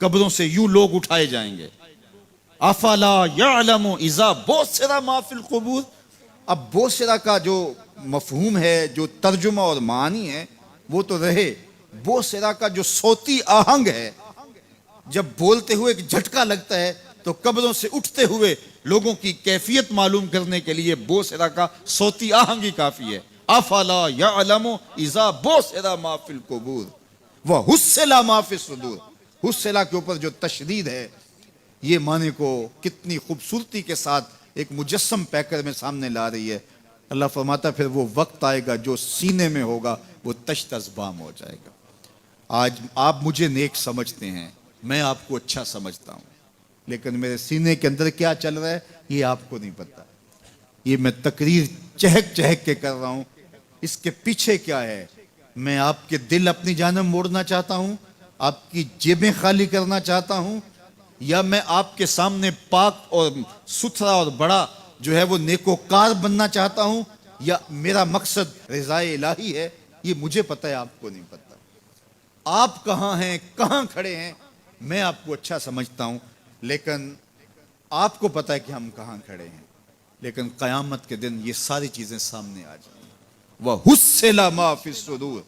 قبروں سے یوں لوگ اٹھائے جائیں گے۔ افلا یعلم اذا بعثر ما فی القبور، اب بوسرا کا جو مفہوم ہے، جو ترجمہ اور معنی ہے وہ تو رہے، بوسرا کا جو صوتی آہنگ ہے، جب بولتے ہوئے ایک جھٹکا لگتا ہے تو قبروں سے اٹھتے ہوئے لوگوں کی کیفیت معلوم کرنے کے لیے بوسرا کا صوتی آہنگ ہی کافی ہے۔ افلا یعلم اذا بعثر ما فی القبور وحصل ما فی الصدور، حصلہ کے اوپر جو تشدید ہے، یہ معنی کو کتنی خوبصورتی کے ساتھ ایک مجسم پیکر میں سامنے لا رہی ہے۔ اللہ فرماتا پھر وہ وقت آئے گا جو سینے میں ہوگا وہ تشت ازبام ہو جائے گا۔ آج آپ مجھے نیک سمجھتے ہیں، میں آپ کو اچھا سمجھتا ہوں، لیکن میرے سینے کے اندر کیا چل رہا ہے یہ آپ کو نہیں پتا۔ یہ میں تقریر چہک چہک کے کر رہا ہوں، اس کے پیچھے کیا ہے؟ میں آپ کے دل اپنی جانب موڑنا چاہتا ہوں، آپ کی جیبیں خالی کرنا چاہتا ہوں، یا میں آپ کے سامنے پاک اور ستھرا اور بڑا جو ہے وہ نیکوکار بننا چاہتا ہوں، یا میرا مقصد رضائے الہی ہے؟ یہ مجھے پتہ ہے، آپ کو نہیں پتہ۔ آپ کہاں ہیں، کہاں کھڑے ہیں، میں آپ کو اچھا سمجھتا ہوں، لیکن آپ کو پتہ ہے کہ ہم کہاں کھڑے ہیں۔ لیکن قیامت کے دن یہ ساری چیزیں سامنے آ جائیں گی۔ وَحُصِّلَ مَا فِي الصُّدُورِ،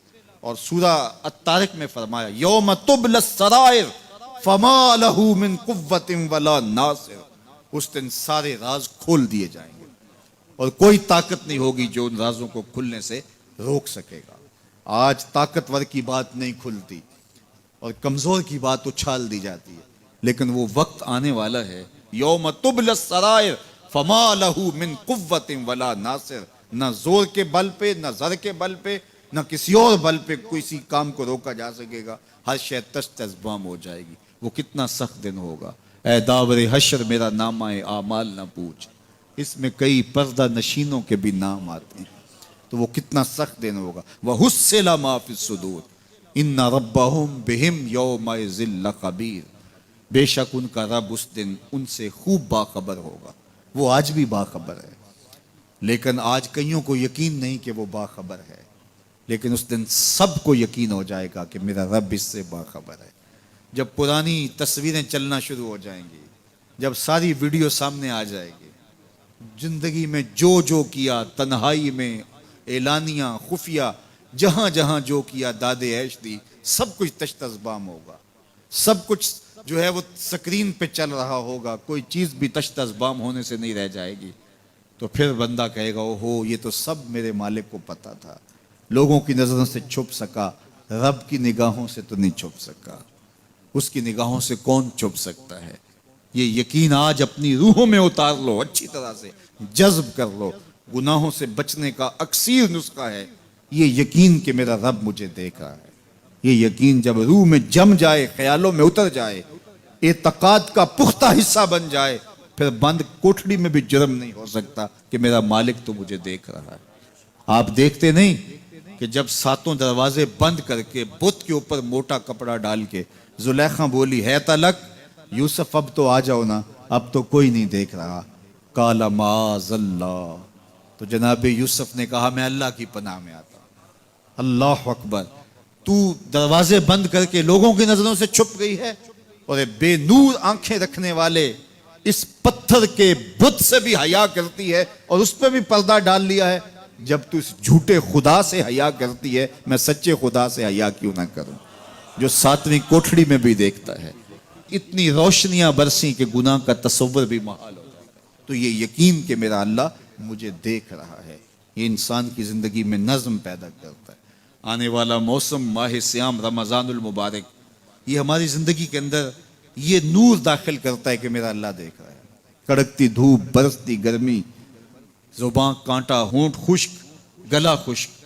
اور سورہ الطارق میں فرمایا یوم تبل السرائر فما لہو من قوت ولا ناصر، اس دن سارے راز کھول دیے جائیں گے اور کوئی طاقت نہیں ہوگی جو ان رازوں کو کھلنے سے روک سکے گا۔ آج طاقتور کی بات نہیں کھلتی اور کمزور کی بات اچھال دی جاتی ہے، لیکن وہ وقت آنے والا ہے یوم تبل السرائر فما لہو من قوت ولا ناصر، نہ زور کے بل پہ، نہ زر کے بل پہ، نہ کسی اور بل پہ کسی کام کو روکا جا سکے گا، ہر شے تشت ازبام ہو جائے گی۔ وہ کتنا سخت دن ہوگا، اے داور حشر میرا نامہ اعمال نہ پوچھ، اس میں کئی پردہ نشینوں کے بھی نام آتے ہیں، تو وہ کتنا سخت دن ہوگا۔ وَحُصِّلَ مَا فِي الصُّدُورِ إِنَّ رَبَّهُمْ بِهِمْ يَوْمَئِذٍ لَخَبِيرٌ، بے شک ان کا رب اس دن ان سے خوب باخبر ہوگا۔ وہ آج بھی باخبر ہے، لیکن آج کئیوں کو یقین نہیں کہ وہ باخبر ہے، لیکن اس دن سب کو یقین ہو جائے گا کہ میرا رب اس سے باخبر ہے۔ جب پرانی تصویریں چلنا شروع ہو جائیں گی، جب ساری ویڈیو سامنے آ جائے گی، زندگی میں جو جو کیا، تنہائی میں اعلانیہ خفیہ جہاں جہاں جو کیا داد عیش دی، سب کچھ تشت ازبام ہوگا، سب کچھ جو ہے وہ سکرین پہ چل رہا ہوگا، کوئی چیز بھی تشت ازبام ہونے سے نہیں رہ جائے گی۔ تو پھر بندہ کہے گا اوہو یہ تو سب میرے مالک کو پتا تھا، لوگوں کی نظروں سے چھپ سکا، رب کی نگاہوں سے تو نہیں چھپ سکا، اس کی نگاہوں سے کون چھپ سکتا ہے؟ یہ یقین آج اپنی روحوں میں اتار لو، اچھی طرح سے جذب کر لو۔ گناہوں سے بچنے کا اکثیر نسخہ ہے یہ یقین کہ میرا رب مجھے دیکھ رہا ہے۔ یہ یقین جب روح میں جم جائے، خیالوں میں اتر جائے، اعتقاد کا پختہ حصہ بن جائے، پھر بند کوٹھڑی میں بھی جرم نہیں ہو سکتا کہ میرا مالک تو مجھے دیکھ رہا ہے۔ آپ دیکھتے نہیں کہ جب ساتوں دروازے بند کر کے بت کے اوپر موٹا کپڑا ڈال کے زلیخا بولی ہے تلک یوسف اب تو آ جاؤ نا، اب تو کوئی نہیں دیکھ رہا، قال معاذ اللہ، تو جناب یوسف نے کہا میں اللہ کی پناہ میں آتا ہوں۔ اللہ اکبر، تو دروازے بند کر کے لوگوں کی نظروں سے چھپ گئی ہے، اور بے نور آنکھیں رکھنے والے اس پتھر کے بت سے بھی حیا کرتی ہے اور اس پہ بھی پردہ ڈال لیا ہے۔ جب تو اس جھوٹے خدا سے حیا کرتی ہے، میں سچے خدا سے حیا کیوں نہ کروں جو ساتویں کوٹھڑی میں بھی دیکھتا ہے۔ اتنی روشنیاں برسی کہ گناہ کا تصور بھی محال ہو جاتا ہے۔ تو یہ یقین کہ میرا اللہ مجھے دیکھ رہا ہے، یہ انسان کی زندگی میں نظم پیدا کرتا ہے۔ آنے والا موسم ماہ سیام رمضان المبارک، یہ ہماری زندگی کے اندر یہ نور داخل کرتا ہے کہ میرا اللہ دیکھ رہا ہے۔ کڑکتی دھوپ، برستی گرمی، زباں کانٹا، ہونٹ خشک، گلا خشک،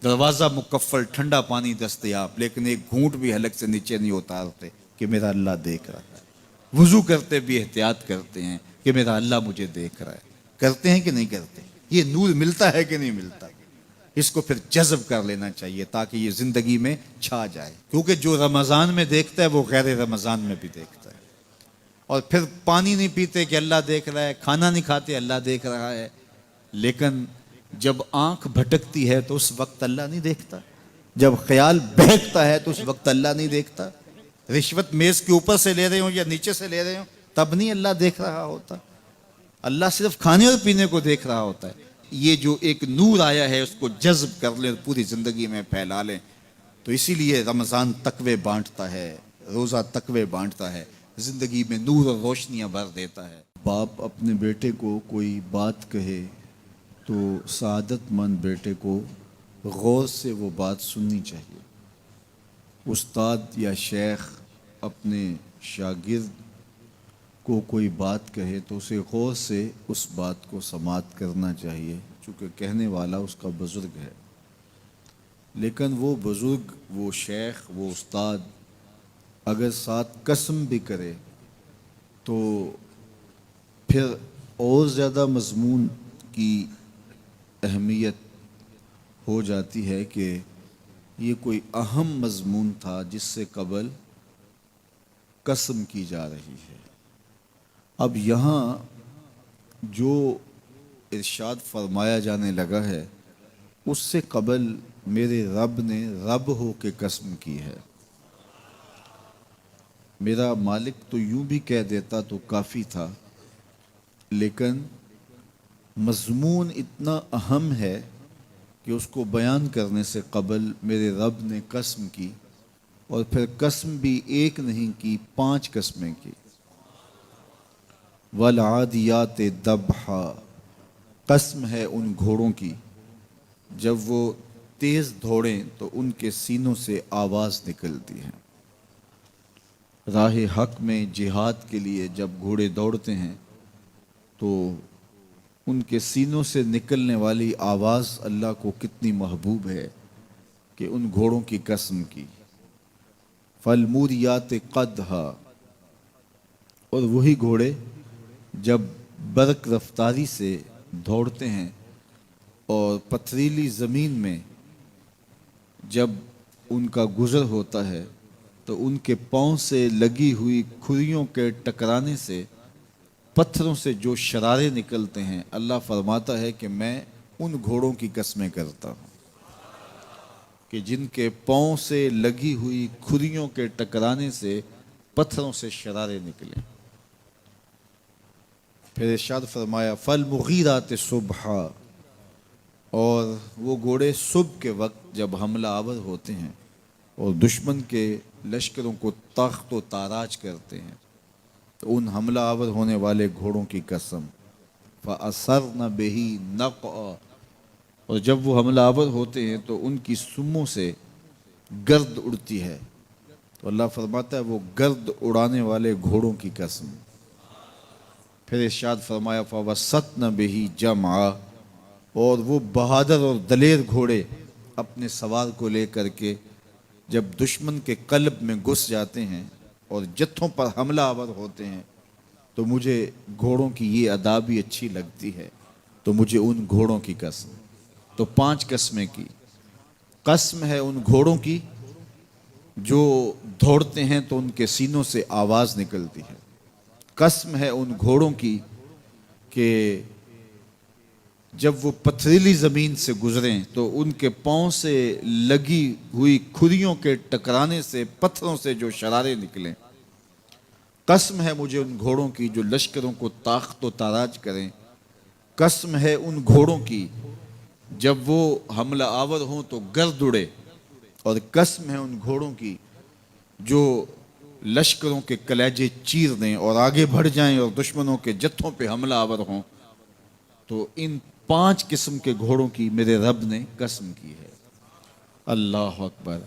دروازہ مکفل، ٹھنڈا پانی دستیاب، لیکن ایک گھونٹ بھی حلق سے نیچے نہیں اتارتے کہ میرا اللہ دیکھ رہا ہے۔ وضو کرتے بھی احتیاط کرتے ہیں کہ میرا اللہ مجھے دیکھ رہا ہے۔ کرتے ہیں کہ نہیں کرتے؟ یہ نور ملتا ہے کہ نہیں ملتا؟ اس کو پھر جذب کر لینا چاہیے تاکہ یہ زندگی میں چھا جائے، کیونکہ جو رمضان میں دیکھتا ہے وہ غیر رمضان میں بھی دیکھتا ہے۔ اور پھر پانی نہیں پیتے کہ اللہ دیکھ رہا ہے، کھانا نہیں کھاتے اللہ دیکھ رہا ہے، لیکن جب آنکھ بھٹکتی ہے تو اس وقت اللہ نہیں دیکھتا، جب خیال بہکتا ہے تو اس وقت اللہ نہیں دیکھتا، رشوت میز کے اوپر سے لے رہے ہوں یا نیچے سے لے رہے ہوں تب نہیں اللہ دیکھ رہا ہوتا، اللہ صرف کھانے اور پینے کو دیکھ رہا ہوتا ہے۔ یہ جو ایک نور آیا ہے اس کو جذب کر لیں، پوری زندگی میں پھیلا لیں۔ تو اسی لیے رمضان تقوی بانٹتا ہے، روزہ تقوی بانٹتا ہے، زندگی میں نور اور روشنیاں بھر دیتا ہے۔ باپ اپنے بیٹے کو کوئی بات کہے تو سعادت مند بیٹے کو غور سے وہ بات سننی چاہیے۔ استاد یا شیخ اپنے شاگرد کو کوئی بات کہے تو اسے غور سے اس بات کو سماعت کرنا چاہیے، چونکہ کہنے والا اس کا بزرگ ہے۔ لیکن وہ بزرگ، وہ شیخ، وہ استاد اگر ساتھ قسم بھی کرے تو پھر اور زیادہ مضمون کی اہمیت ہو جاتی ہے کہ یہ کوئی اہم مضمون تھا جس سے قبل قسم کی جا رہی ہے۔ اب یہاں جو ارشاد فرمایا جانے لگا ہے اس سے قبل میرے رب نے رب ہو کے قسم کی ہے۔ میرا مالک تو یوں بھی کہہ دیتا تو کافی تھا، لیکن مضمون اتنا اہم ہے کہ اس کو بیان کرنے سے قبل میرے رب نے قسم کی، اور پھر قسم بھی ایک نہیں کی، 5 قسمیں کی۔ والعادیات ضبحا، قسم ہے ان گھوڑوں کی جب وہ تیز دوڑیں تو ان کے سینوں سے آواز نکلتی ہے۔ راہ حق میں جہاد کے لیے جب گھوڑے دوڑتے ہیں تو ان کے سینوں سے نکلنے والی آواز اللہ کو کتنی محبوب ہے کہ ان گھوڑوں کی قسم کی۔ فالموریات قدحا، اور وہی گھوڑے جب برق رفتاری سے دوڑتے ہیں اور پتھریلی زمین میں جب ان کا گزر ہوتا ہے تو ان کے پاؤں سے لگی ہوئی کھریوں کے ٹکرانے سے پتھروں سے جو شرارے نکلتے ہیں، اللہ فرماتا ہے کہ میں ان گھوڑوں کی قسمیں کرتا ہوں کہ جن کے پاؤں سے لگی ہوئی کھریوں کے ٹکرانے سے پتھروں سے شرارے نکلیں۔ پھر ارشاد فرمایا فالمغیرات صبحا، اور وہ گھوڑے صبح کے وقت جب حملہ آور ہوتے ہیں اور دشمن کے لشکروں کو تخت و تاراج کرتے ہیں تو ان حملہ آور ہونے والے گھوڑوں کی قسم فَأَثَرْنَ بِهِ نَقْعًا، اور جب وہ حملہ آور ہوتے ہیں تو ان کی سموں سے گرد اڑتی ہے، تو اللہ فرماتا ہے وہ گرد اڑانے والے گھوڑوں کی قسم۔ پھر ارشاد فرمایا فَوَسَّطْنَ بِهِ جَمْعًا، اور وہ بہادر اور دلیر گھوڑے اپنے سوار کو لے کر کے جب دشمن کے قلب میں گھس جاتے ہیں اور جتھوں پر حملہ آور ہوتے ہیں تو مجھے گھوڑوں کی یہ ادا بھی اچھی لگتی ہے، تو مجھے ان گھوڑوں کی قسم۔ تو 5 قسمیں کی قسم ہے ان گھوڑوں کی جو دوڑتے ہیں تو ان کے سینوں سے آواز نکلتی ہے، قسم ہے ان گھوڑوں کی کہ جب وہ پتھریلی زمین سے گزریں تو ان کے پاؤں سے لگی ہوئی کھریوں کے ٹکرانے سے پتھروں سے جو شرارے نکلیں، قسم ہے مجھے ان گھوڑوں کی جو لشکروں کو تاخت و تاراج کریں، قسم ہے ان گھوڑوں کی جب وہ حملہ آور ہوں تو گرد اڑے، اور قسم ہے ان گھوڑوں کی جو لشکروں کے کلیجے چیر دیں اور آگے بڑھ جائیں اور دشمنوں کے جتھوں پہ حملہ آور ہوں۔ تو ان 5 قسم کے گھوڑوں کی میرے رب نے قسم کی ہے۔ اللہ اکبر،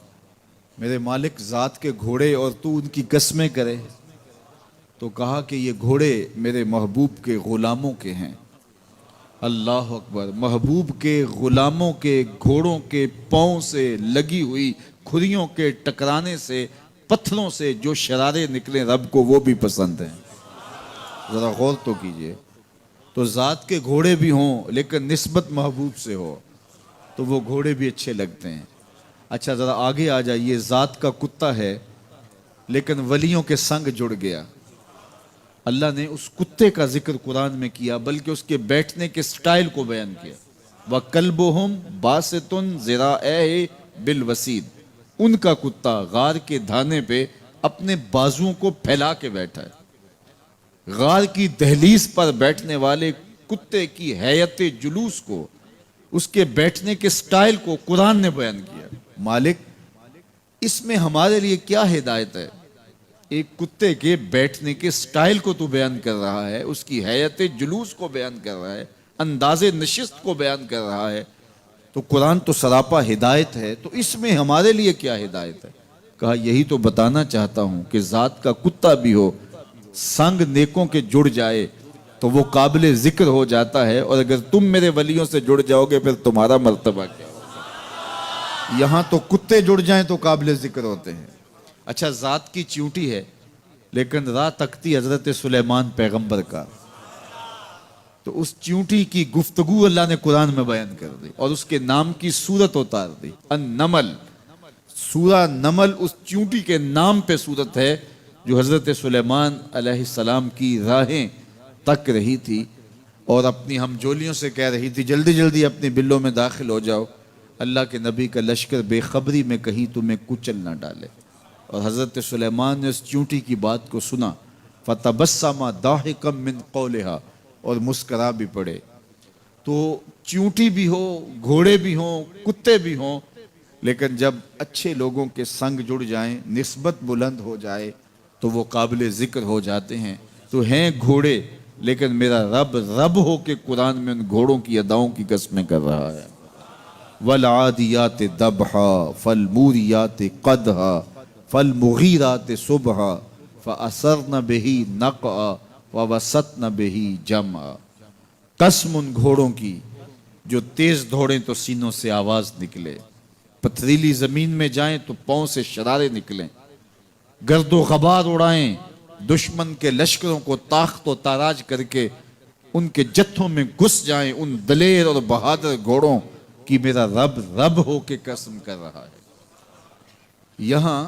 میرے مالک ذات کے گھوڑے اور تو ان کی قسمیں کرے، تو کہا کہ یہ گھوڑے میرے محبوب کے غلاموں کے ہیں۔ اللہ اکبر، محبوب کے غلاموں کے گھوڑوں کے پاؤں سے لگی ہوئی کھریوں کے ٹکرانے سے پتھروں سے جو شرارے نکلیں رب کو وہ بھی پسند ہیں۔ ذرا غور تو کیجئے، تو ذات کے گھوڑے بھی ہوں لیکن نسبت محبوب سے ہو تو وہ گھوڑے بھی اچھے لگتے ہیں۔ اچھا ذرا آگے آ جائیے، ذات کا کتا ہے لیکن ولیوں کے سنگ جڑ گیا۔ اللہ نے اس کتے کا ذکر قرآن میں کیا بلکہ اس کے بیٹھنے کے سٹائل کو بیان کیا۔ وَكَلْبُهُمْ بَاسِطٌ ذِرَاعَيْهِ بِالْوَسِيدِ، ان کا کتا غار کے دھانے پہ اپنے بازوؤں کو پھیلا کے بیٹھا ہے۔ غار کی دہلیز پر بیٹھنے والے کتے کی حیت جلوس کو، اس کے بیٹھنے کے سٹائل کو قرآن نے بیان کیا۔ مالک اس میں ہمارے لیے کیا ہدایت ہے؟ ایک کتے کے بیٹھنے کے سٹائل کو تو بیان کر رہا ہے، اس کی حیت جلوس کو بیان کر رہا ہے، انداز نشست کو بیان کر رہا ہے، تو قرآن تو سراپا ہدایت ہے، تو اس میں ہمارے لیے کیا ہدایت ہے؟ کہا یہی تو بتانا چاہتا ہوں کہ ذات کا کتا بھی ہو، سنگ نیکوں کے جڑ جائے تو وہ قابل ذکر ہو جاتا ہے، اور اگر تم میرے ولیوں سے جڑ جاؤ گے پھر تمہارا مرتبہ کیا ہوگا؟ یہاں تو کتے جڑ جائیں تو قابل ذکر ہوتے ہیں۔ اچھا ذات کی چیونٹی ہے لیکن راہ تکتی حضرت سلیمان پیغمبر کا، تو اس چیونٹی کی گفتگو اللہ نے قرآن میں بیان کر دی اور اس کے نام کی صورت اتار دی۔ النمل، سورہ نمل اس چیونٹی کے نام پہ صورت ہے جو حضرت سلیمان علیہ السلام کی راہیں تک رہی تھی اور اپنی ہمجولیوں سے کہہ رہی تھی جلدی جلدی اپنی بلوں میں داخل ہو جاؤ، اللہ کے نبی کا لشکر بے خبری میں کہیں تمہیں کچل نہ ڈالے۔ اور حضرت سلیمان نے اس چیونٹی کی بات کو سنا، فَتَبَسَّمَ ضَاحِكًا مِّن قَوْلِهَا، اور مسکرا بھی پڑے۔ تو چیونٹی بھی ہو، گھوڑے بھی ہوں، کتے بھی ہوں، لیکن جب اچھے لوگوں کے سنگ جڑ جائیں، نسبت بلند ہو جائے تو وہ قابل ذکر ہو جاتے ہیں۔ تو ہیں گھوڑے لیکن میرا رب رب ہو کے قرآن میں ان گھوڑوں کی اداؤں کی قسمیں کر رہا ہے۔ وَالْعَادِيَاتِ ضَبْحًا فَالْمُورِيَاتِ قَدْحًا فَالْمُغِيرَاتِ صُبْحًا فَأَثَرْنَ بِهِ نَقْعًا وَوَسَطْنَ بِهِ جَمْعًا، قسم ان گھوڑوں کی جو تیز دوڑیں تو سینوں سے آواز نکلے، پتھریلی زمین میں جائیں تو پاؤں سے شرارے نکلیں، گرد و غبار اڑائیں، دشمن کے لشکروں کو تاخت و تاراج کر کے ان کے جتھوں میں گھس جائیں، ان دلیر اور بہادر گھوڑوں کی میرا رب رب ہو کے قسم کر رہا ہے۔ یہاں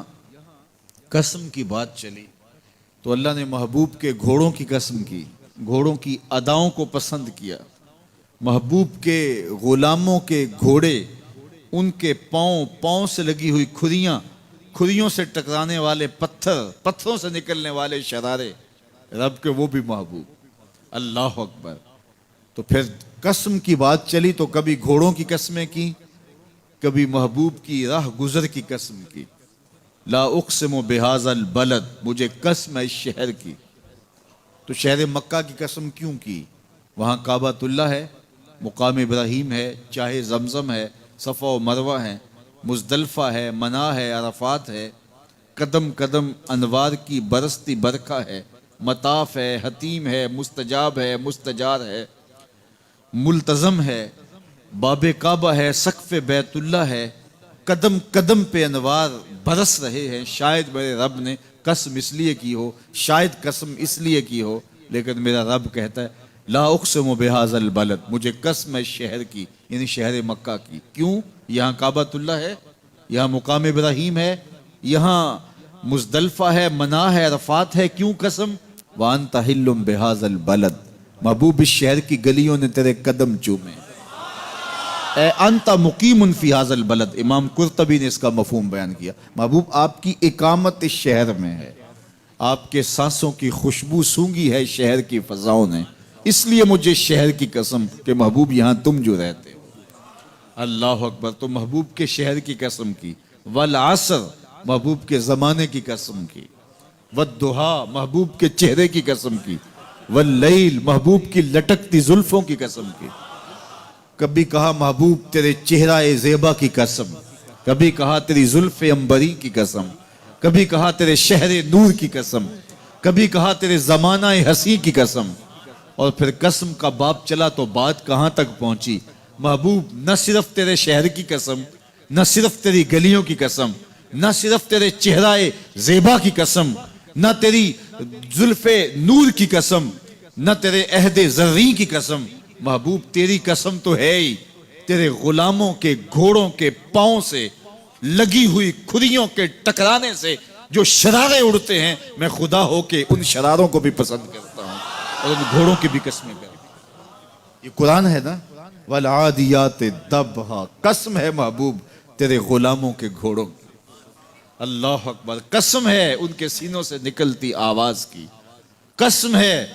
قسم کی بات چلی تو اللہ نے محبوب کے گھوڑوں کی قسم کی، گھوڑوں کی اداؤں کو پسند کیا۔ محبوب کے غلاموں کے گھوڑے، ان کے پاؤں سے لگی ہوئی کھریوں سے ٹکرانے والے پتھروں سے نکلنے والے شرارے، رب کے وہ بھی محبوب۔ اللہ اکبر، تو پھر قسم کی بات چلی تو کبھی گھوڑوں کی قسمیں کی، کبھی محبوب کی راہ گزر کی قسم کی. لا اقسم بہذا البلد، مجھے قسم ہے اس شہر کی. تو شہر مکہ کی قسم کیوں کی؟ وہاں کعبۃ اللہ ہے، مقام ابراہیم ہے، چاہے زمزم ہے، صفا و مروہ ہے، مزدلفہ ہے، منا ہے، عرفات ہے، قدم قدم انوار کی برستی برکھا ہے، مطاف ہے، حتیم ہے، مستجاب ہے، مستجار ہے، ملتزم ہے، باب کعبہ ہے، سقف بیت اللہ ہے، قدم قدم پہ انوار برس رہے ہیں. شاید میرے رب نے قسم اس لیے کی ہو، شاید قسم اس لیے کی ہو، لیکن میرا رب کہتا ہے لا اقسم بہذا البلد، مجھے قسم ہے شہر کی، یعنی شہر مکہ کی. کیوں؟ یہاں کعبۃ اللہ ہے، یہاں مقام ابراہیم ہے، یہاں مزدلفہ ہے، منا ہے، عرفات ہے. کیوں قسم؟ وانت حل بہذا البلد، محبوب اس شہر کی گلیوں نے تیرے قدم چومے. اے انت مقیم فی ھذا البلد، امام قرطبی نے اس کا مفہوم بیان کیا. محبوب آپ کی اقامت اس شہر میں ہے، آپ کے سانسوں کی خوشبو سونگھی ہے شہر کی فضاؤں نے، اس لیے مجھے شہر کی قسم کہ محبوب یہاں تم جو رہتے ہو. اللہ اکبر. تو محبوب کے شہر کی قسم کی. والعصر، محبوب کے زمانے کی قسم کی. والضحیٰ، محبوب کے چہرے کی قسم کی. واللیل، محبوب کی لٹکتی زلفوں کی قسم کی. کبھی کہا محبوب تیرے چہرہ زیبا کی قسم، کبھی کہا تیری زلف عنبری کی قسم، کبھی کہا تیرے شہر نور کی قسم، کبھی کہا تیرے زمانہ حسین کی قسم. اور پھر قسم کا باب چلا تو بات کہاں تک پہنچی؟ محبوب نہ صرف تیرے شہر کی قسم، نہ صرف تیری گلیوں کی قسم، نہ صرف تیرے چہرہ زیبا کی قسم، نہ تیری زلف نور کی قسم، نہ تیرے عہد زریں کی قسم. محبوب تیری قسم تو ہے ہی تیرے غلاموں کے گھوڑوں کے پاؤں سے لگی ہوئی کھریوں کے ٹکرانے سے جو شرارے اڑتے ہیں. میں خدا ہو کے ان شراروں کو بھی پسند کرتا ہوں اور ان گھوڑوں کی بھی قسمیں کرتا ہوں. یہ قرآن ہے نا. والعادیات ضبحا، قسم ہے محبوب تیرے غلاموں کے گھوڑوں کی. اللہ اکبر. قسم ہے ان کے سینوں سے نکلتی آواز کی، قسم ہے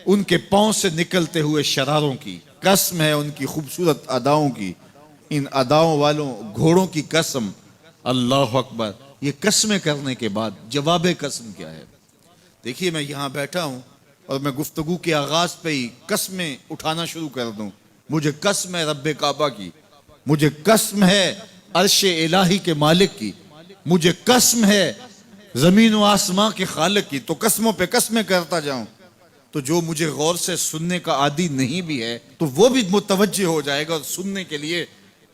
ان کے پاؤں سے نکلتے ہوئے شراروں کی، قسم ہے ان کی خوبصورت اداؤں کی، ان اداؤں والوں گھوڑوں کی قسم. اللہ اکبر. یہ قسمیں کرنے کے بعد جواب قسم کیا ہے؟ دیکھیے میں یہاں بیٹھا ہوں اور میں گفتگو کے آغاز پہ ہی قسمیں اٹھانا شروع کر دوں. مجھے قسم ہے رب کعبہ کی، مجھے قسم ہے عرش الہی کے مالک کی، مجھے قسم ہے زمین و آسمان کے خالق کی. تو قسموں پہ قسمیں کرتا جاؤں تو جو مجھے غور سے سننے کا عادی نہیں بھی ہے تو وہ بھی متوجہ ہو جائے گا اور سننے کے لیے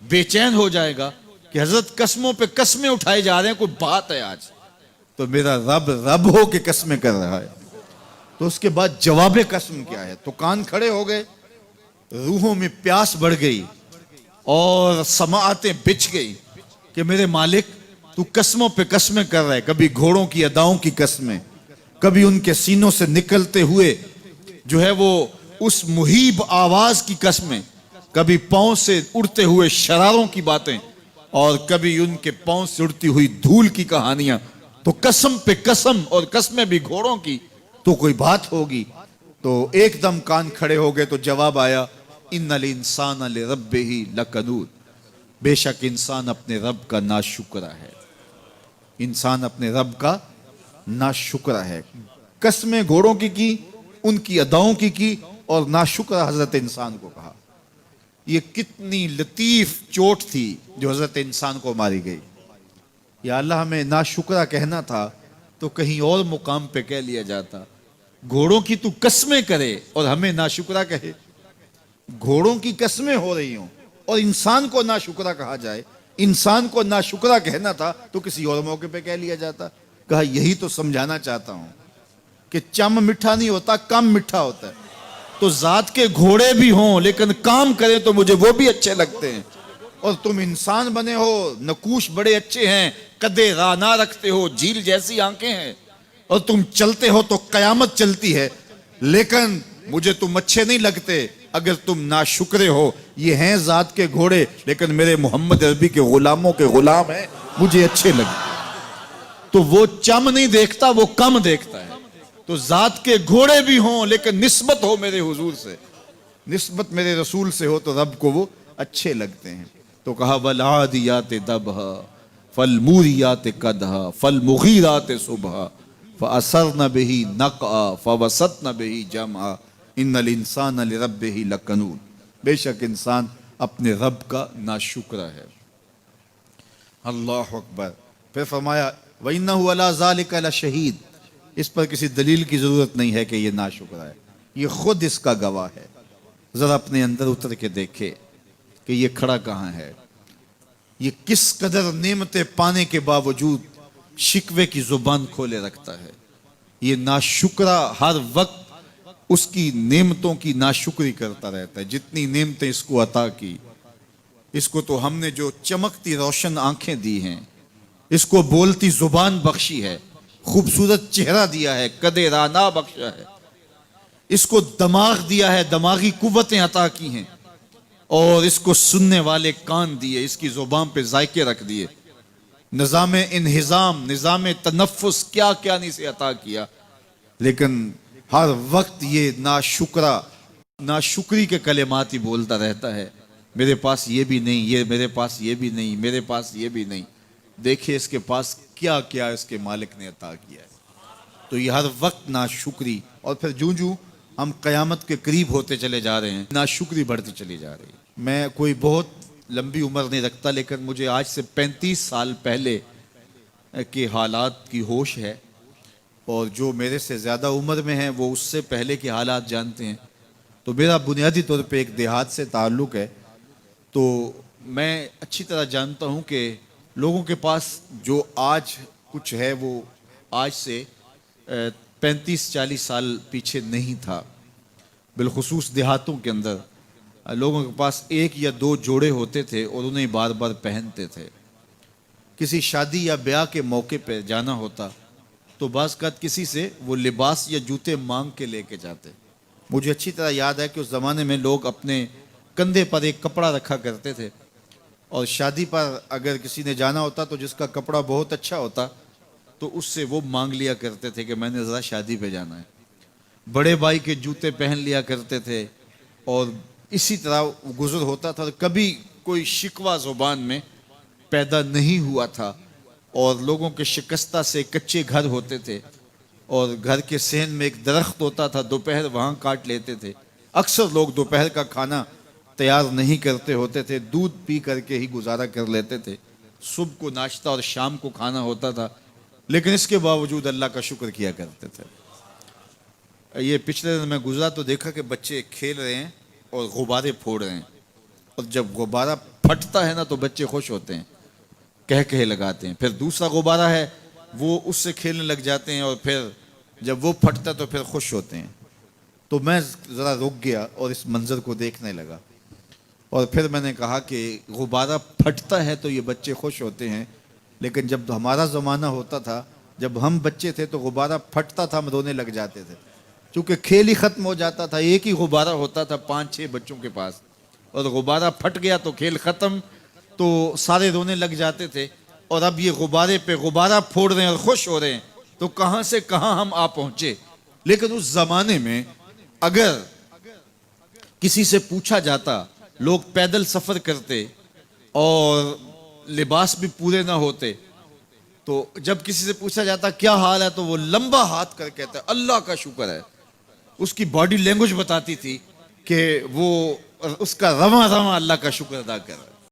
بے چین ہو جائے گا کہ حضرت قسموں پہ قسمیں اٹھائے جا رہے ہیں، کوئی بات ہے آج. تو میرا رب رب ہو کے قسمیں کر رہا ہے. تو اس کے بعد جواب قسم کیا ہے؟ تو کان کھڑے ہو گئے، روحوں میں پیاس بڑھ گئی اور سماعتیں بچھ گئی کہ میرے مالک تو قسموں پہ قسمیں کر رہا ہے. کبھی گھوڑوں کی اداؤں کی قسمیں، کبھی ان کے سینوں سے نکلتے ہوئے جو ہے وہ اس مہیب آواز کی قسمیں، کبھی پاؤں سے اڑتے ہوئے شراروں کی باتیں، اور کبھی ان کے پاؤں سے اڑتی ہوئی دھول کی کہانیاں. تو قسم پہ قسم، اور قسمیں بھی گھوڑوں کی. تو کوئی بات ہوگی. تو ایک دم کان کھڑے ہو گئے تو جواب آیا ان الانسان لربہ لکنود، بے شک انسان اپنے رب کا ناشکرا ہے، انسان اپنے رب کا ناشکرا ہے. قسمیں گھوڑوں کی ان کی اداؤں کی اور ناشکرا حضرت انسان کو کہا. یہ کتنی لطیف چوٹ تھی جو حضرت انسان کو ماری گئی. یا اللہ ہمیں ناشکرا کہنا تھا تو کہیں اور مقام پہ کہہ لیا جاتا. گھوڑوں کی تو قسمیں کرے اور ہمیں ناشکرا کہے. گھوڑوں کی قسمیں ہو رہی ہوں اور انسان کو ناشکرا کہا جائے. انسان کو ناشکرا کہنا تھا تو کسی اور موقع پہ کہہ لیا جاتا. کہا یہی تو سمجھانا چاہتا ہوں کہ چم میٹھا نہیں ہوتا، کم میٹھا ہوتا ہے. تو ذات کے گھوڑے بھی ہوں لیکن کام کریں تو مجھے وہ بھی اچھے لگتے ہیں. اور تم انسان بنے ہو، نقوش بڑے اچھے ہیں، قدے رانا رکھتے ہو، جھیل جیسی آنکھیں ہیں، اور تم چلتے ہو تو قیامت چلتی ہے، لیکن مجھے تم اچھے نہیں لگتے اگر تم ناشکرے ہو. یہ ہیں ذات کے گھوڑے لیکن میرے محمد عربی کے غلاموں کے غلام ہیں، مجھے اچھے لگتے. تو وہ چم نہیں دیکھتا، وہ کم دیکھتا ہے. تو ذات کے گھوڑے بھی ہوں لیکن نسبت ہو میرے حضور سے. نسبت میرے رسول سے ہو تو رب کو وہ اچھے لگتے ہیں۔ تو کہا والعادیات ضبحا فالموریات قدحا فالمغیرات صبحا فأثرن به نقعا فوسطن به جمعا ان الانسان لربہ لکنود۔ بے شک انسان اپنے رب کا ناشکرہ ہے۔ اللہ اکبر۔ پھر فرمایا وَإِنَّهُ عَلَىٰ ذَلِكَ لَشَهِيدٌ، اس پر کسی دلیل کی ضرورت نہیں ہے کہ یہ ناشکرہ ہے، یہ خود اس کا گواہ ہے۔ ذرا اپنے اندر اتر کے دیکھے کہ یہ کھڑا کہاں ہے، یہ کس قدر نعمتیں پانے کے باوجود شکوے کی زبان کھولے رکھتا ہے۔ یہ ناشکرہ ہر وقت اس کی نعمتوں کی ناشکری کرتا رہتا ہے۔ جتنی نعمتیں اس کو عطا کی، اس کو تو ہم نے جو چمکتی روشن آنکھیں دی ہیں، اس کو بولتی زبان بخشی ہے، خوبصورت چہرہ دیا ہے، قد رانا بخشا ہے، اس کو دماغ دیا ہے، دماغی قوتیں عطا کی ہیں، اور اس کو سننے والے کان دیے، اس کی زبان پہ ذائقے رکھ دیے، نظام انہضام، نظام تنفس، کیا کیا نہیں سے عطا کیا، لیکن ہر وقت یہ ناشکری کے کلمات ہی بولتا رہتا ہے۔ میرے پاس یہ بھی نہیں، یہ میرے پاس یہ بھی نہیں، میرے پاس یہ بھی نہیں۔ دیکھیں اس کے پاس کیا کیا اس کے مالک نے عطا کیا ہے۔ تو یہ ہر وقت ناشکری، اور پھر جوں جوں ہم قیامت کے قریب ہوتے چلے جا رہے ہیں، ناشکری بڑھتی چلی جا رہی ہے۔ میں کوئی بہت لمبی عمر نہیں رکھتا، لیکن مجھے آج سے 35 سال پہلے کے حالات کی ہوش ہے، اور جو میرے سے زیادہ عمر میں ہیں وہ اس سے پہلے کے حالات جانتے ہیں۔ تو میرا بنیادی طور پہ ایک دیہات سے تعلق ہے، تو میں اچھی طرح جانتا ہوں کہ لوگوں کے پاس جو آج کچھ ہے وہ آج سے 35-40 سال پیچھے نہیں تھا۔ بالخصوص دیہاتوں کے اندر لوگوں کے پاس 1 یا 2 جوڑے ہوتے تھے اور انہیں بار بار پہنتے تھے۔ کسی شادی یا بیاہ کے موقع پہ جانا ہوتا تو بعض اوقات کسی سے وہ لباس یا جوتے مانگ کے لے کے جاتے۔ مجھے اچھی طرح یاد ہے کہ اس زمانے میں لوگ اپنے کندھے پر ایک کپڑا رکھا کرتے تھے، اور شادی پر اگر کسی نے جانا ہوتا تو جس کا کپڑا بہت اچھا ہوتا تو اس سے وہ مانگ لیا کرتے تھے کہ میں نے ذرا شادی پہ جانا ہے۔ بڑے بھائی کے جوتے پہن لیا کرتے تھے، اور اسی طرح گزر ہوتا تھا۔ کبھی کوئی شکوہ زبان میں پیدا نہیں ہوا تھا، اور لوگوں کے شکستہ سے کچے گھر ہوتے تھے، اور گھر کے صحن میں ایک درخت ہوتا تھا، دوپہر وہاں کاٹ لیتے تھے۔ اکثر لوگ دوپہر کا کھانا تیار نہیں کرتے ہوتے تھے، دودھ پی کر کے ہی گزارا کر لیتے تھے۔ صبح کو ناشتہ اور شام کو کھانا ہوتا تھا، لیکن اس کے باوجود اللہ کا شکر کیا کرتے تھے۔ یہ پچھلے دن میں گزرا تو دیکھا کہ بچے کھیل رہے ہیں اور غبارے پھوڑ رہے ہیں، اور جب غبارہ پھٹتا ہے نا تو بچے خوش ہوتے ہیں، کہے لگاتے ہیں۔ پھر دوسرا غبارہ ہے، وہ اس سے کھیلنے لگ جاتے ہیں، اور پھر جب وہ پھٹتا تو پھر خوش ہوتے ہیں۔ تو میں ذرا رک گیا اور اس منظر کو دیکھنے لگا، اور پھر میں نے کہا کہ غبارہ پھٹتا ہے تو یہ بچے خوش ہوتے ہیں، لیکن جب ہمارا زمانہ ہوتا تھا، جب ہم بچے تھے تو غبارہ پھٹتا تھا، ہم رونے لگ جاتے تھے، چونکہ کھیل ہی ختم ہو جاتا تھا۔ ایک ہی غبارہ ہوتا تھا 5-6 بچوں کے پاس، اور غبارہ پھٹ گیا تو کھیل ختم، تو سارے رونے لگ جاتے تھے۔ اور اب یہ غبارے پہ غبارہ پھوڑ رہے ہیں اور خوش ہو رہے ہیں، تو کہاں سے کہاں ہم آ پہنچے۔ لیکن اس زمانے میں اگر کسی سے پوچھا جاتا، لوگ پیدل سفر کرتے اور لباس بھی پورے نہ ہوتے، تو جب کسی سے پوچھا جاتا کیا حال ہے تو وہ لمبا ہاتھ کر کہتا ہے اللہ کا شکر ہے۔ اس کی باڈی لینگویج بتاتی تھی کہ وہ اس کا رواں رواں اللہ کا شکر ادا کر رہا ہے۔